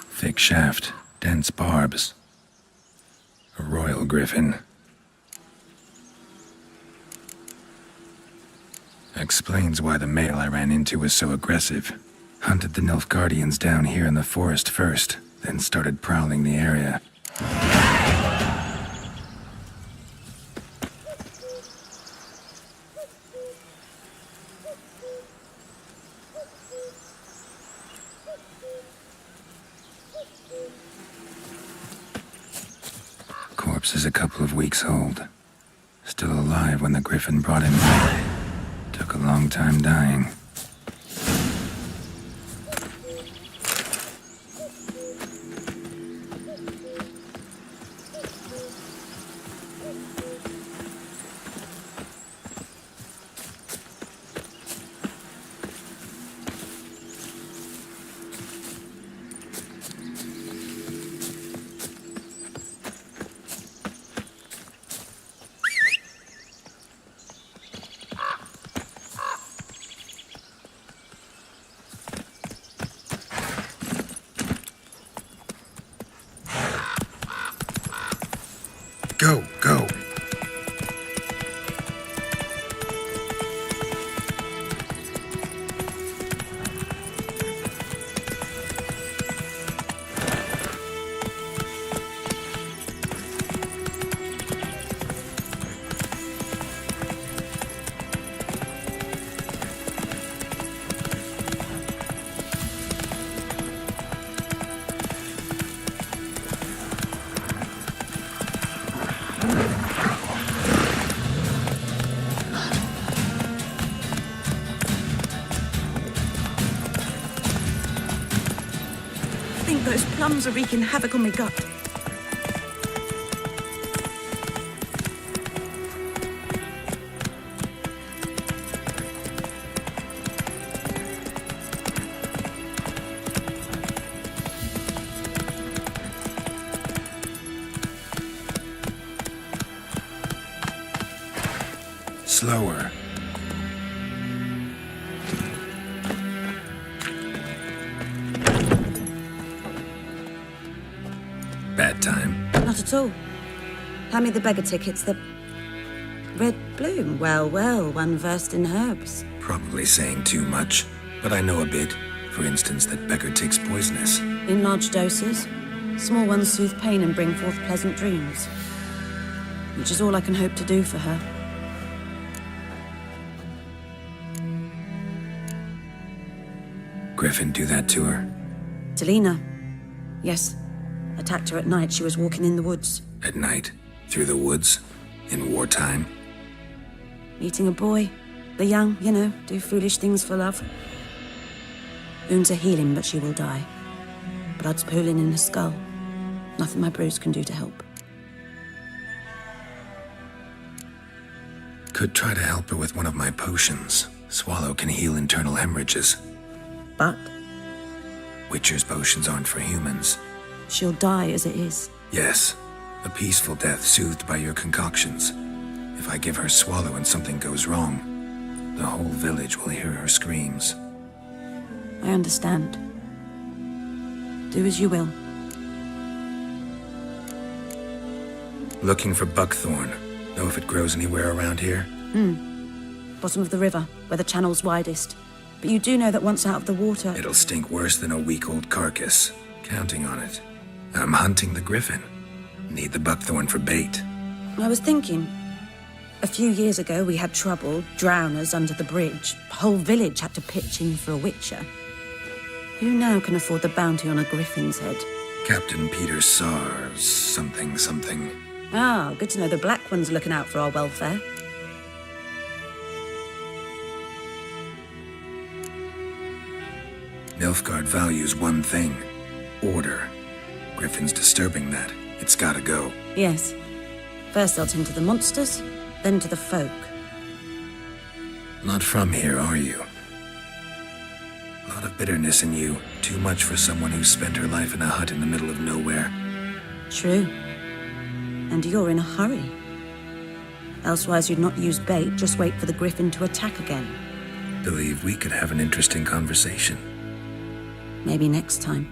Thick shaft, dense barbs. A royal griffin. Explains why the male I ran into was so aggressive. Hunted the Nilfgaardians down here in the forest first, then started prowling the area. corpse is a couple of weeks old. Still alive when the griffin brought him back. Took a long time dying. Go, go. I think those plums are wreaking havoc on my gut. Slower. Bad time. Not at all. Hand me the beggar tickets, the red bloom. Well, well, one versed in herbs. Probably saying too much, but I know a bit. For instance, that beggar tick's poisonous. In large doses. Small ones soothe pain and bring forth pleasant dreams. Which is all I can hope to do for her. Griffin do that to her? Delina. Yes. Attacked her at night. She was walking in the woods. At night? Through the woods? In wartime? Meeting a boy. The young, you know, do foolish things for love. Wounds are healing, but she will die. Blood's pooling in her skull. Nothing my bruise can do to help. Could try to help her with one of my potions. Swallow can heal internal hemorrhages. But? Witcher's potions aren't for humans. She'll die as it is. Yes. A peaceful death soothed by your concoctions. If I give her Swallow and something goes wrong, the whole village will hear her screams. I understand. Do as you will. Looking for buckthorn. Know if it grows anywhere around here? Bottom of the river, where the channel's widest. But you do know that once out of the water... It'll stink worse than a week-old carcass. Counting on it. I'm hunting the griffin. Need the buckthorn for bait. I was thinking... A few years ago, we had trouble, drowners under the bridge. The whole village had to pitch in for a witcher. Who now can afford the bounty on a griffin's head? Captain Peter Sars, something. Ah, good to know the Black One's looking out for our welfare. Nilfgaard values one thing. Order. Griffin's disturbing that. It's gotta go. Yes. First they'll tend to the monsters, then to the folk. Not from here, are you? Lot of bitterness in you. Too much for someone who spent her life in a hut in the middle of nowhere. True. And you're in a hurry. Elsewise you'd not use bait, just wait for the griffin to attack again. Believe we could have an interesting conversation. Maybe next time.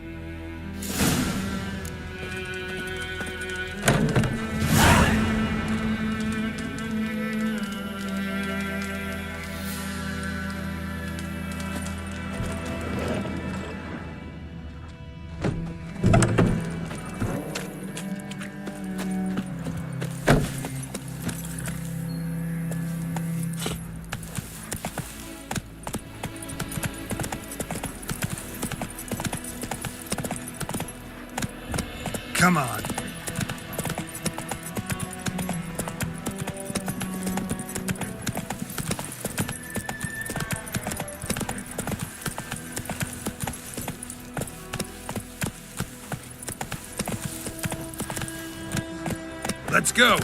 Come on. Let's go!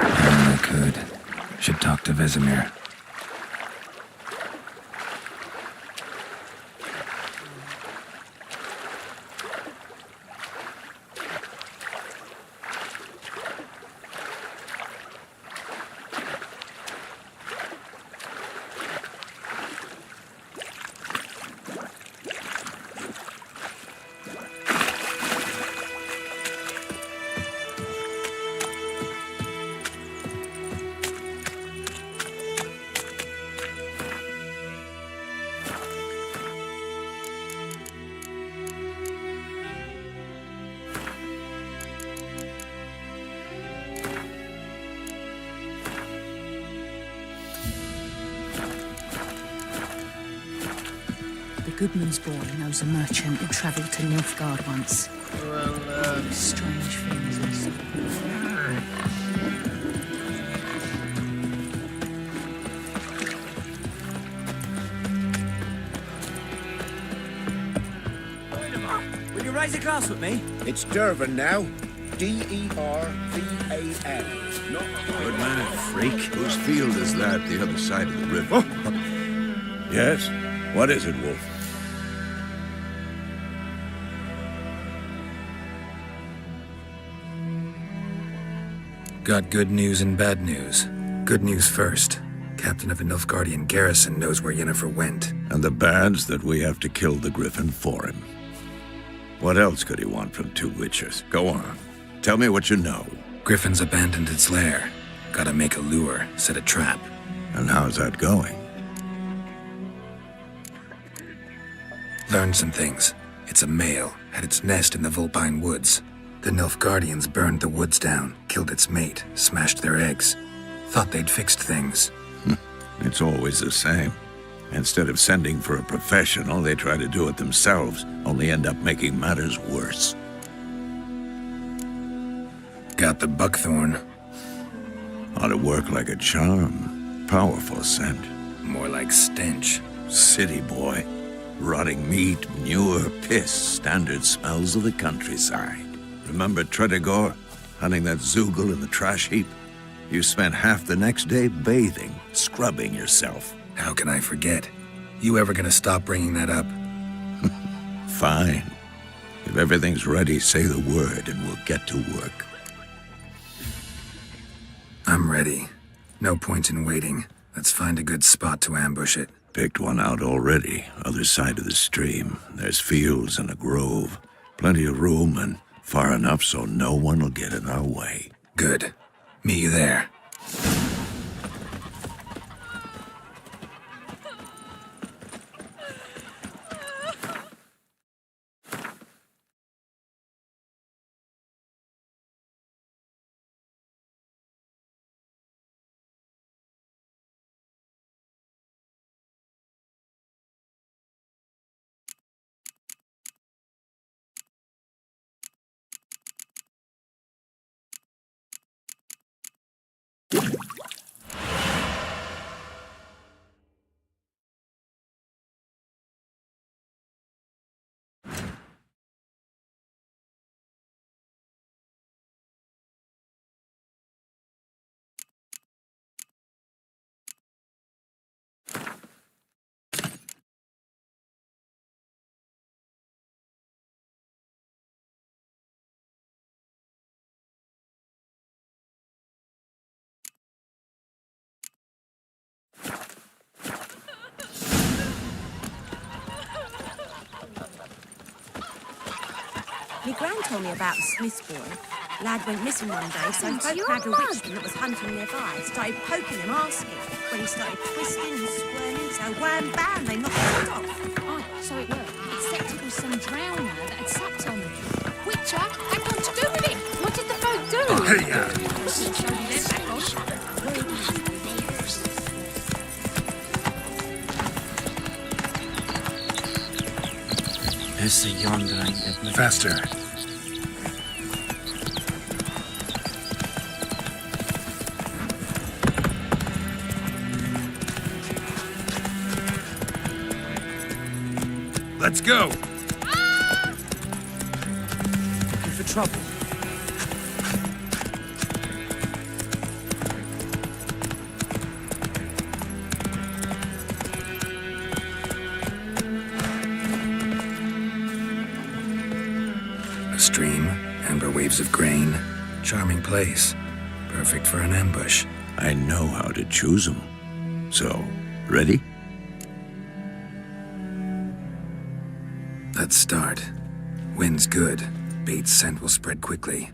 I could. Should talk to Vesemir. The Goodman's boy knows a merchant who travelled to Nilfgaard once. Strange things he saw. Will you raise a glass with me? It's Dervan now. D-E-R-V-A-N. Good man, freak. Whose field is that the other side of the river? Yes? What is it, Wolf? Got good news and bad news. Good news first. Captain of the Nilfgaardian garrison knows where Yennefer went. And the bad's that we have to kill the Griffin for him. What else could he want from two witchers? Go on. Tell me what you know. Griffin's abandoned its lair. Gotta make a lure, set a trap. And how's that going? Learned some things. It's a male, had its nest in the Vulpine Woods. The Nilfgaardians burned the woods down, killed its mate, smashed their eggs. Thought they'd fixed things. It's always the same. Instead of sending for a professional, they try to do it themselves, only end up making matters worse. Got the buckthorn. Ought to work like a charm. Powerful scent. More like stench. City boy. Rotting meat, manure, piss, standard smells of the countryside. Remember Tredegor, hunting that Zoogle in the trash heap? You spent half the next day bathing, scrubbing yourself. How can I forget? You ever gonna stop bringing that up? Fine. If everything's ready, say the word and we'll get to work. I'm ready. No point in waiting. Let's find a good spot to ambush it. Picked one out already, other side of the stream. There's fields and a grove. Plenty of room and far enough so no one will get in our way. Good. Meet you there. My gran told me about the Smith's boy. Lad went missing one day, so Happened to folk your had a mug? witchman that was hunting nearby. Started poking him, asking. When he started twisting and squirming, so wham bam, they knocked his head off. Oh, so it worked. Except it was some drowner that had sucked on them. Witcher had nothing to do with it. What did the folk do? Oh, hey, Show me their back on. There's a yonder, ain't there? Faster. Let's go! Looking for trouble. A stream, amber waves of grain. Charming place. Perfect for an ambush. I know how to choose them. So, ready? Let's start. Wind's good. Bait's scent will spread quickly.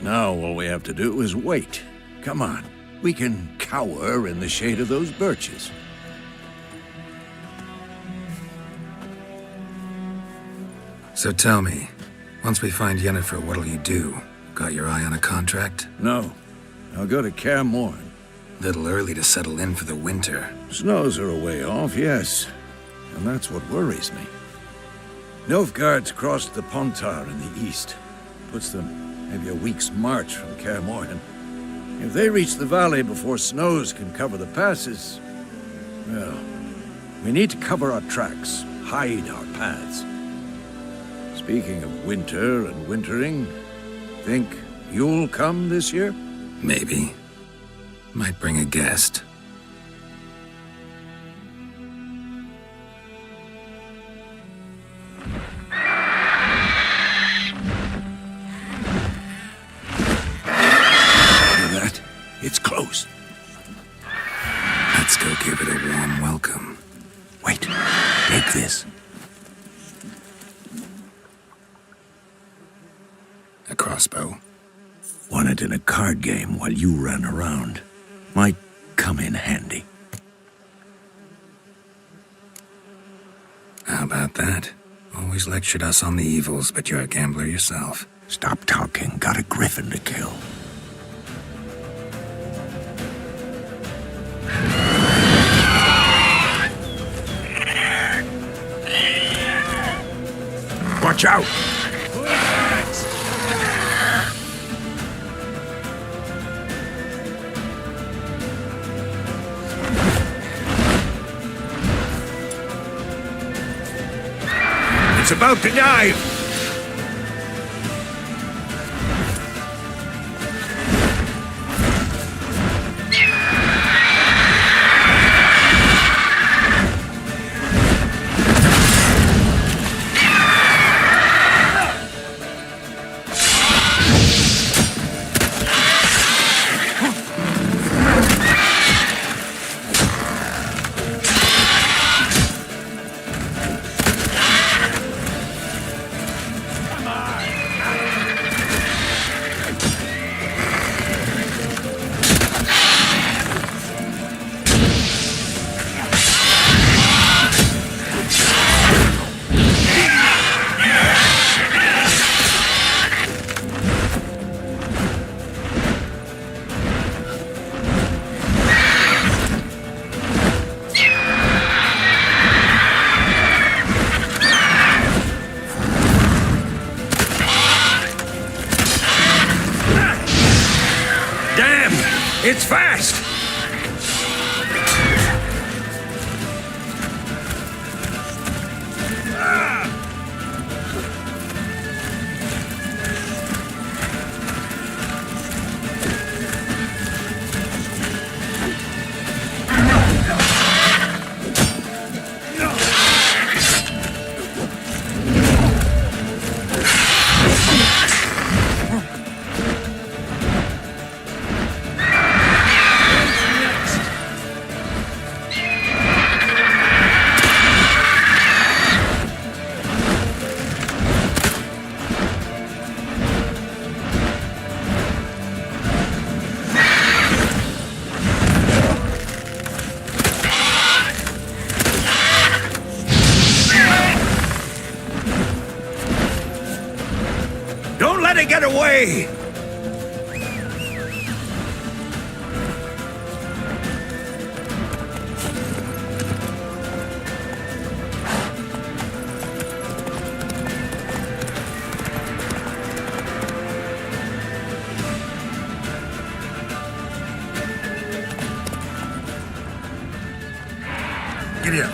Now all we have to do is wait. Come on. We can cower in the shade of those birches. So tell me, once we find Yennefer, what'll you do? Got your eye on a contract? No. I'll go to Kaer Morhen. Little early to settle in for the winter. Snows are a way off, yes. And that's what worries me. Nilfgaard's crossed the Pontar in the east. Puts them maybe a week's march from Kaer Morhen. If they reach the valley before snows can cover the passes, well, we need to cover our tracks, hide our paths. Speaking of winter and wintering, think you'll come this year? Maybe. Might bring a guest. It's close. Let's go give it a warm welcome. Wait, take this. A crossbow. Won it in a card game while you ran around. Might come in handy. How about that? Always lectured us on the evils, but you're a gambler yourself. Stop talking. Got a griffin to kill. Watch out! It's about to dive! Get away! Giddy up.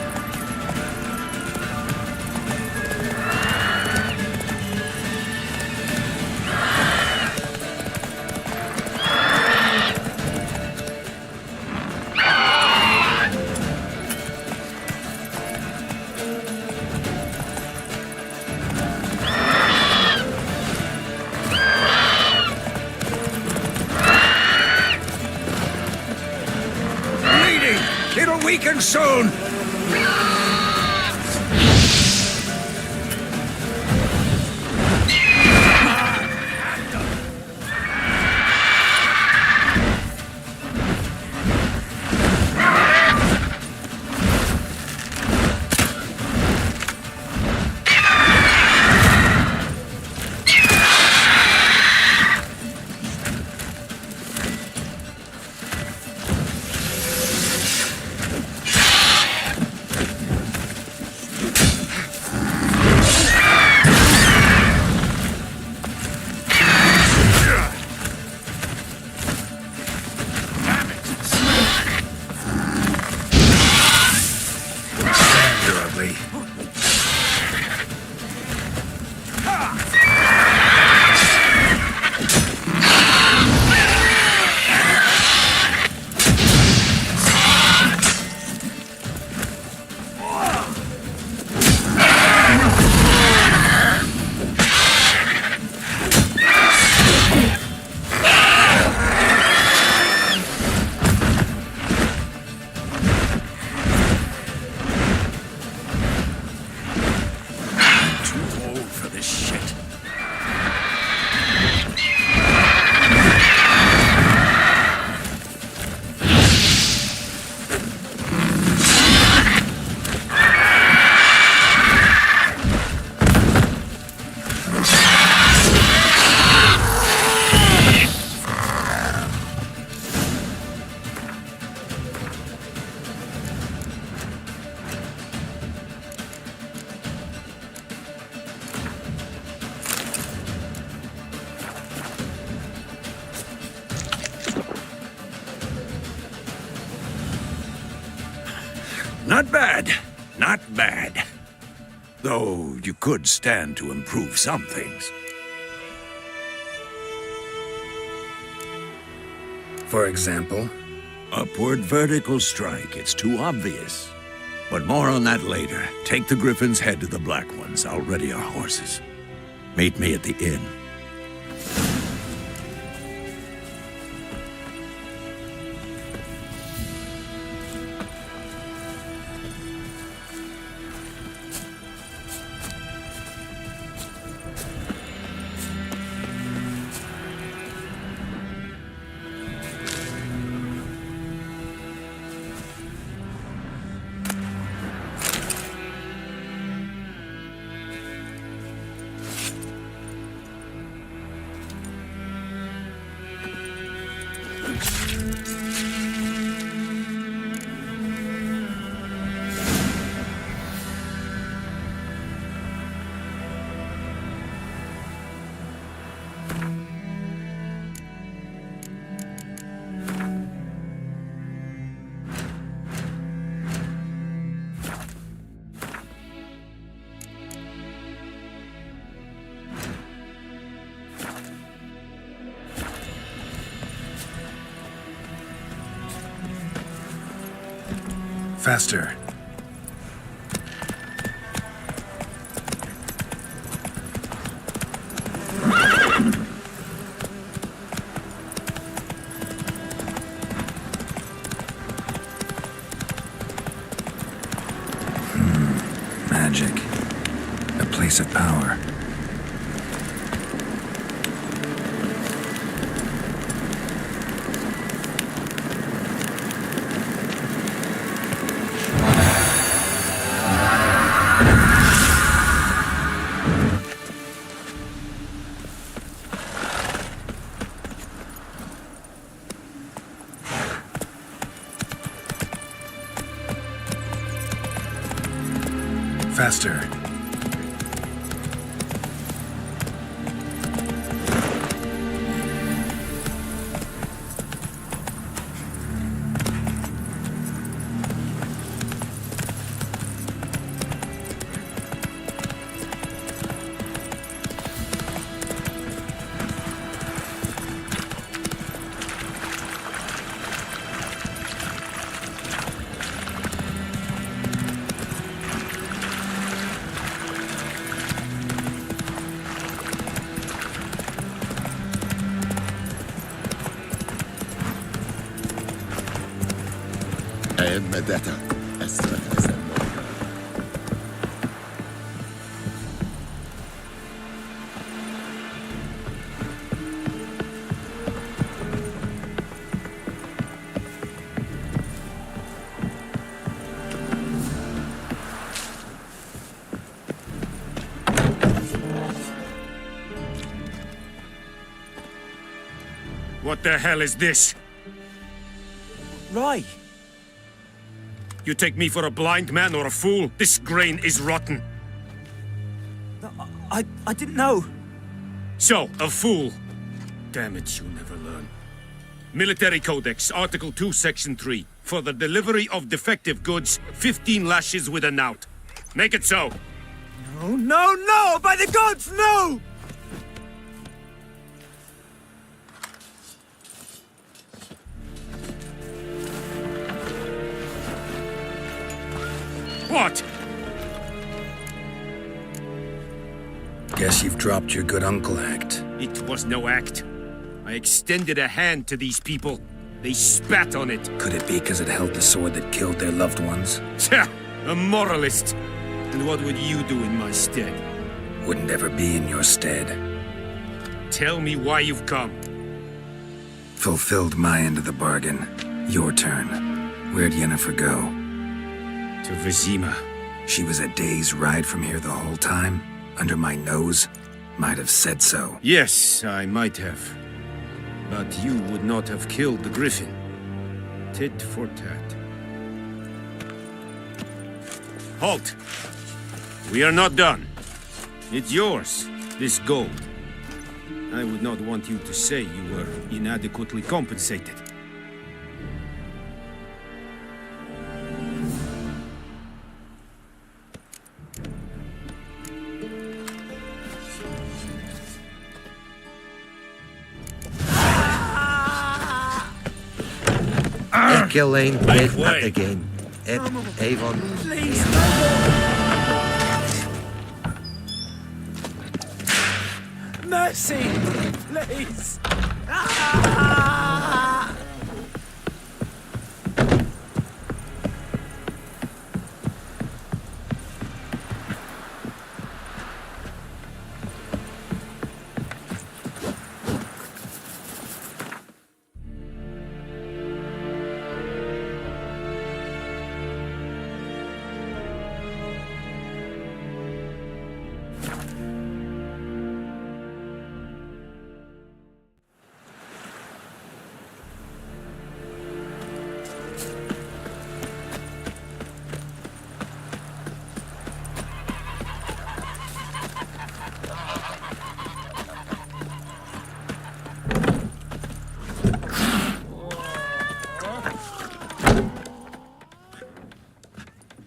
Bleeding! It'll weaken soon! You're ugly. Too old for this shit. Not bad. Not bad. Though you could stand to improve some things. For example? Upward vertical strike. It's too obvious. But more on that later. Take the Griffin's head to the Black Ones. I'll ready our horses. Meet me at the inn. Faster. Magic. A place of power. Faster. Vendetta. What the hell is this? Right. You take me for a blind man or a fool? This grain is rotten. I didn't know. So, a fool. Damn it, you never learn. Military Codex, Article 2, Section 3. For the delivery of defective goods, 15 lashes with a knout. Make it so. No, no, no! By the gods, no! What? Guess you've dropped your good uncle act. It was no act. I extended a hand to these people. They spat on it. Could it be because it held the sword that killed their loved ones? Tja, a moralist. And what would you do in my stead? Wouldn't ever be in your stead. Tell me why you've come. Fulfilled my end of the bargain. Your turn. Where'd Yennefer go? To Vizima. She was a day's ride from here the whole time? Under my nose? Might have said so. Yes, I might have. But you would not have killed the griffin. Tit for tat. Halt! We are not done. It's yours, this gold. I would not want you to say you were inadequately compensated. Elaine Make did way. that again. Avon. Please, mercy! Please! Ah!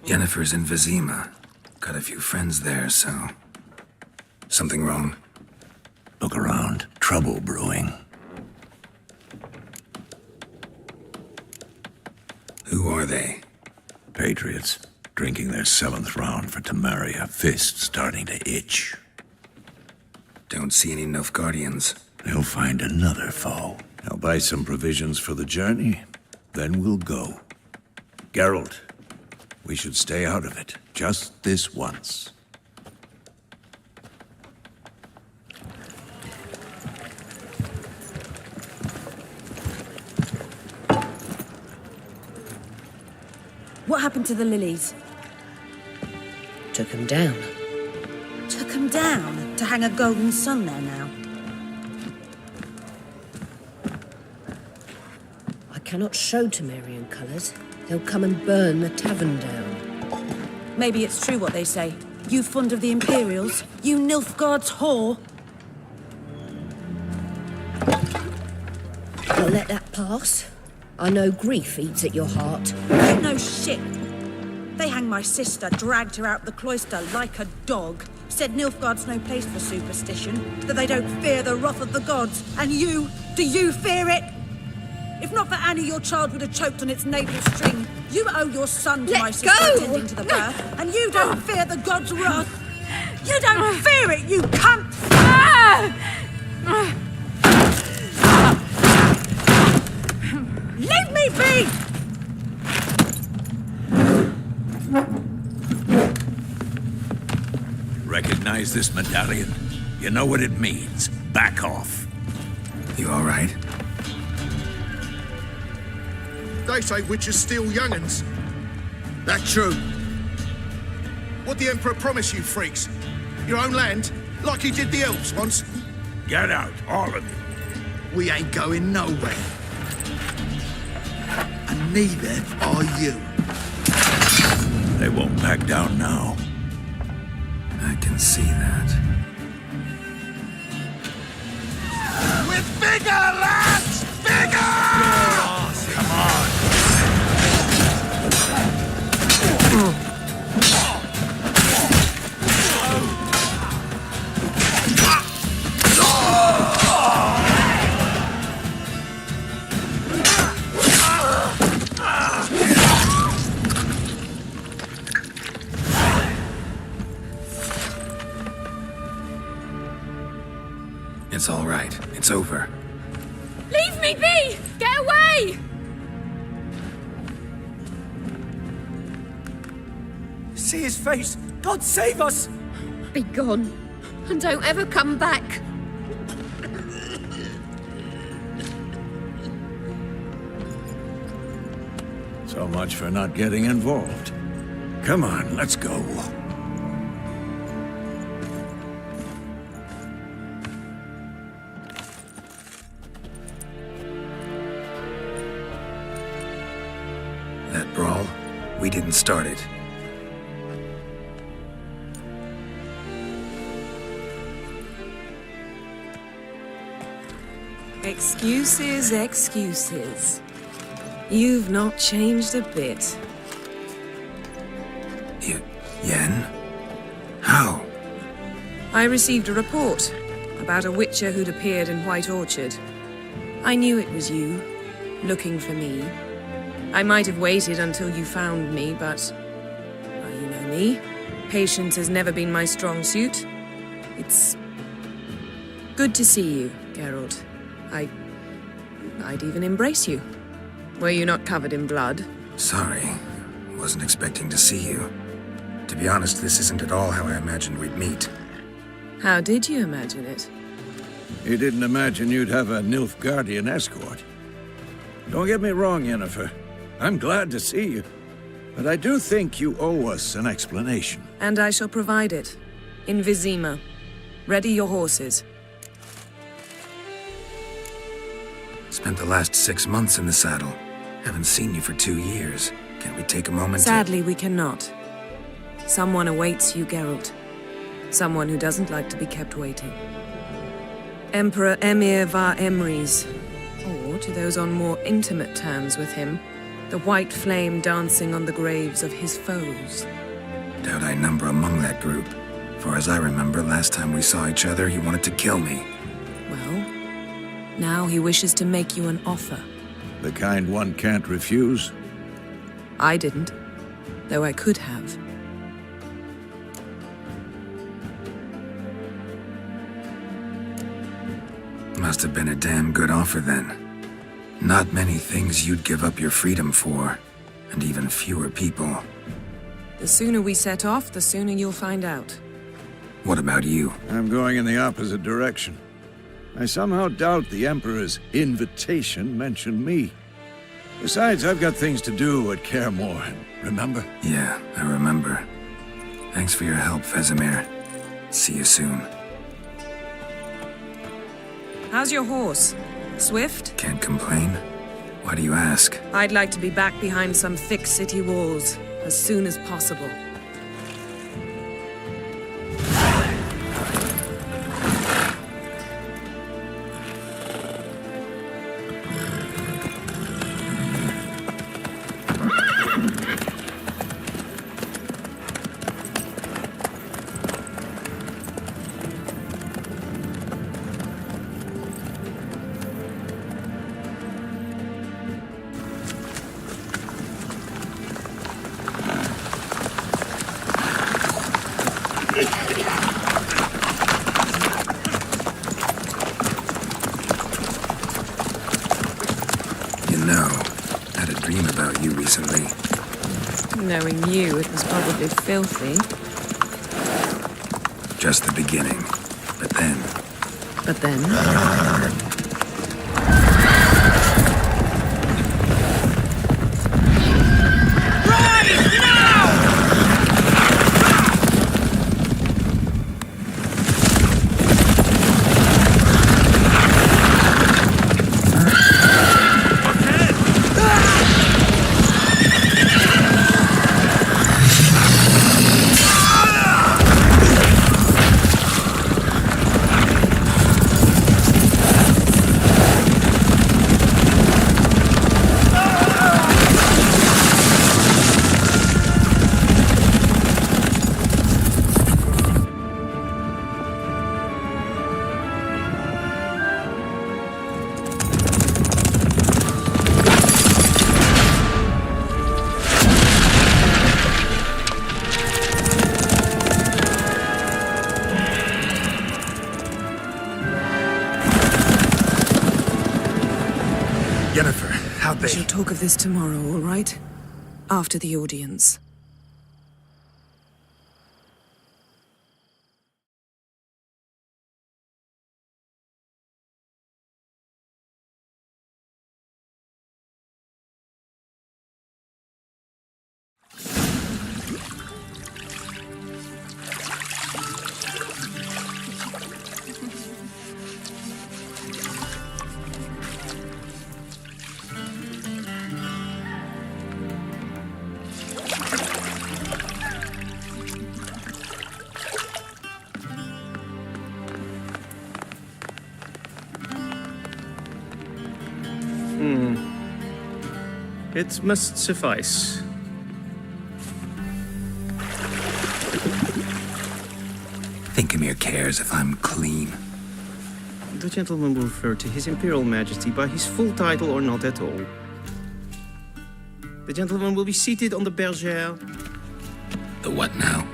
Yennefer's in Vizima. Got a few friends there, so... Something wrong? Look around. Trouble brewing. Who are they? Patriots. Drinking their 7th round for Temeria. Fist starting to itch. Don't see any Nilfgaardians. They'll find another foe. I'll buy some provisions for the journey. Then we'll go. Geralt, we should stay out of it. Just this once. What happened to the lilies? Took him down. Took them down to hang a golden sun there now. I cannot show Temerian colours. They'll come and burn the tavern down. Maybe it's true what they say. You fond of the Imperials? You Nilfgaard's whore? I'll let that pass. I know grief eats at your heart. You know shit. They hanged my sister, dragged her out the cloister like a dog. Said Nilfgaard's no place for superstition, that they don't fear the wrath of the gods. And you, do you fear it? If not for Annie, your child would have choked on its navel string. You owe your son to my sister attending to the birth, and you don't fear the gods' wrath. You don't fear it, you cunt! Leave me be! Recognize this medallion? You know what it means. Back off. You all right? They say witches steal young'uns. That true. What the Emperor promised you, freaks? Your own land? Like he did the elves once? Get out, all of you. We ain't going nowhere. And neither are you. They won't back down now. I can see that. We're bigger, lads! Bigger! Come on. It's all right. It's over. Leave me be! Get away! See his face! God save us! Be gone, and don't ever come back. So much for not getting involved. Come on, let's go. That brawl, we didn't start it. Excuses, excuses. You've not changed a bit. Yen? How? I received a report about a witcher who'd appeared in White Orchard. I knew it was you, looking for me. I might have waited until you found me, but... well, you know me. Patience has never been my strong suit. It's... good to see you, Geralt. I'd even embrace you. Were you not covered in blood? Sorry. Wasn't expecting to see you. To be honest, this isn't at all how I imagined we'd meet. How did you imagine it? You didn't imagine you'd have a Nilfgaardian escort. Don't get me wrong, Yennefer. I'm glad to see you. But I do think you owe us an explanation. And I shall provide it. In Vizima. Ready your horses. Spent the last 6 months in the saddle. Haven't seen you for 2 years. Can't we take a moment Sadly, we cannot. Someone awaits you, Geralt. Someone who doesn't like to be kept waiting. Emperor Emir var Emrys. Or, to those on more intimate terms with him, the white flame dancing on the graves of his foes. Doubt I number among that group. For as I remember, last time we saw each other, he wanted to kill me. Well, now he wishes to make you an offer. The kind one can't refuse? I didn't, though I could have. Must have been a damn good offer then. Not many things you'd give up your freedom for, and even fewer people. The sooner we set off, the sooner you'll find out. What about you? I'm going in the opposite direction. I somehow doubt the Emperor's invitation mentioned me. Besides, I've got things to do at Kaer Morhen, remember? Yeah, I remember. Thanks for your help, Vesemir. See you soon. How's your horse? Swift? Can't complain. Why do you ask? I'd like to be back behind some thick city walls as soon as possible. Knowing you, it was probably filthy. Just the beginning. But then... But then... We shall talk of this tomorrow, all right? After the audience. It must suffice. Thinkamere cares if I'm clean. The gentleman will refer to His Imperial Majesty by his full title or not at all. The gentleman will be seated on the bergère. The what now?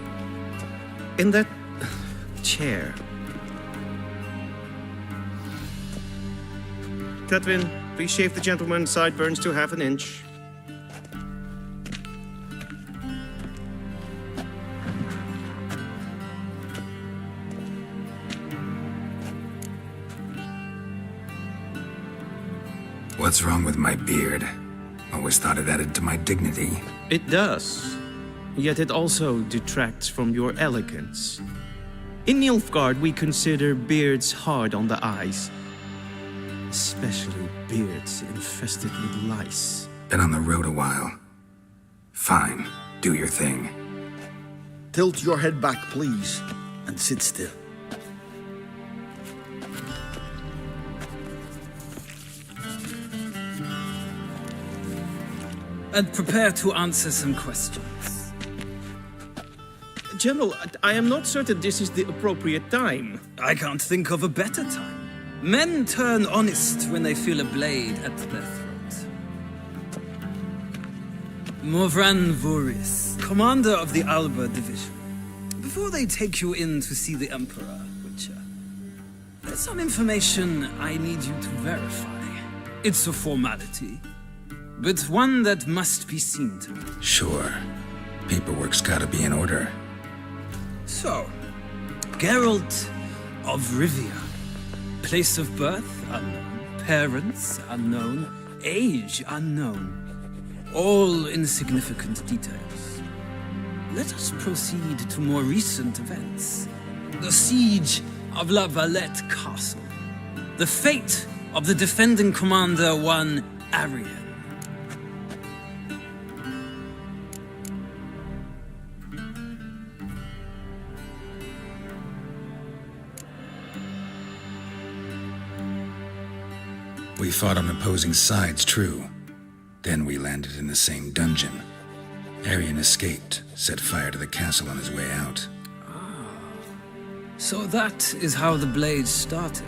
In that chair. Tatwin, please shave the gentleman's sideburns to half an inch. What's wrong with my beard? Always thought it added to my dignity. It does. Yet it also detracts from your elegance. In Nilfgaard, we consider beards hard on the eyes. Especially beards infested with lice. Been on the road a while. Fine, do your thing. Tilt your head back, please, and sit still. And prepare to answer some questions. General, I am not certain this is the appropriate time. I can't think of a better time. Men turn honest when they feel a blade at their throat. Morvran Voris, commander of the Alba Division. Before they take you in to see the Emperor, Witcher, there's some information I need you to verify. It's a formality, but one that must be seen to. Sure. Paperwork's gotta be in order. So, Geralt of Rivia. Place of birth, unknown. Parents, unknown. Age, unknown. All insignificant details. Let us proceed to more recent events. The siege of La Valette Castle. The fate of the defending commander, one Arian. We fought on opposing sides, true. Then we landed in the same dungeon. Arian escaped, set fire to the castle on his way out. So that is how the blade started.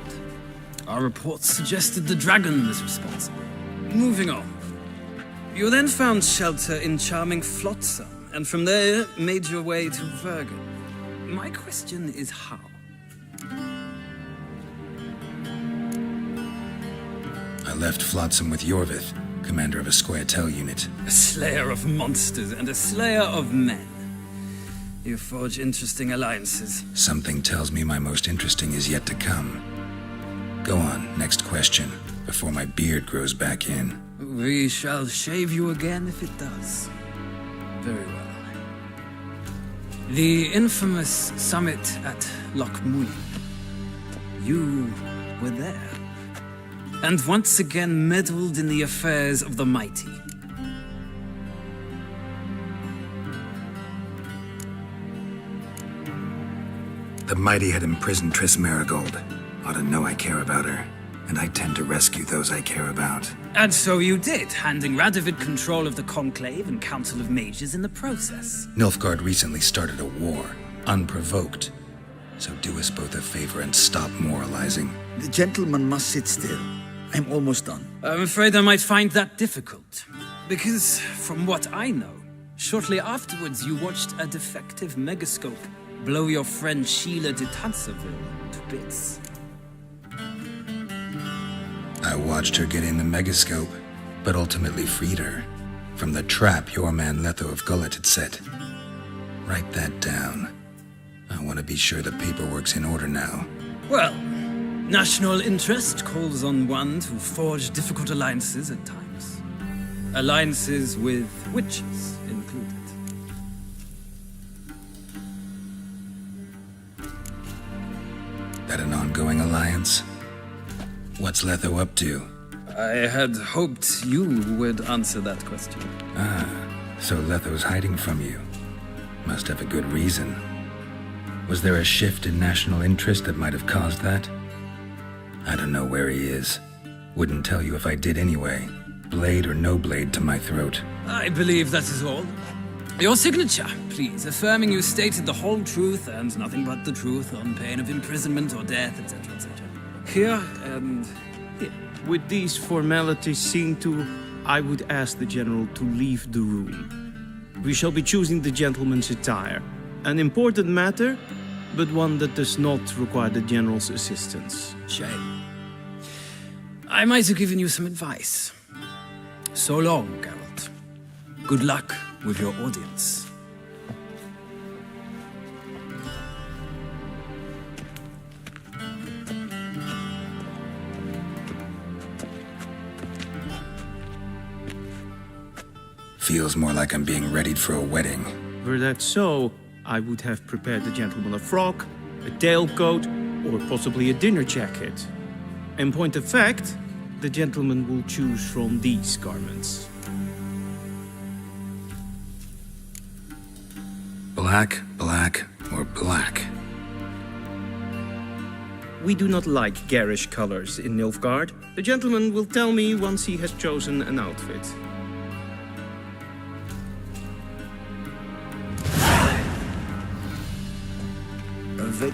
Our reports suggested the dragon was responsible. Moving on. You then found shelter in charming Flotsam, and from there made your way to Vergen. My question is how? I left Flotsam with Yorvith, Commander of a Squaretel unit. A slayer of monsters and a slayer of men. You forge interesting alliances. Something tells me my most interesting is yet to come. Go on, next question, before my beard grows back in. We shall shave you again if it does. Very well. The infamous summit at Loch Muin. You were there. And once again meddled in the affairs of the mighty. The mighty had imprisoned Triss Marigold. Ought to know I care about her, and I tend to rescue those I care about. And so you did, handing Radovid control of the Conclave and Council of Mages in the process. Nilfgaard recently started a war, unprovoked. So do us both a favor and stop moralizing. The gentleman must sit still. I'm almost done. I'm afraid I might find that difficult. Because, from what I know, shortly afterwards you watched a defective megascope blow your friend Sheila de Tanseville to bits. I watched her get in the megascope, but ultimately freed her from the trap your man Letho of Gullet had set. Write that down. I want to be sure the paperwork's in order now. Well, national interest calls on one to forge difficult alliances at times. Alliances with witches included. That an ongoing alliance? What's Letho up to? I had hoped you would answer that question. Ah, so Letho's hiding from you. Must have a good reason. Was there a shift in national interest that might have caused that? I don't know where he is. Wouldn't tell you if I did anyway. Blade or no blade to my throat. I believe that is all. Your signature, please, affirming you stated the whole truth and nothing but the truth on pain of imprisonment or death, etc., etc. Here and here. With these formalities seen to, I would ask the General to leave the room. We shall be choosing the gentleman's attire. An important matter, but one that does not require the General's assistance. Shame. I might have given you some advice. So long, Geralt. Good luck with your audience. Feels more like I'm being readied for a wedding. Were that so, I would have prepared the gentleman a frock, a tailcoat, or possibly a dinner jacket. In point of fact, the gentleman will choose from these garments. Black, black, or black? We do not like garish colors in Nilfgaard. The gentleman will tell me once he has chosen an outfit. Avec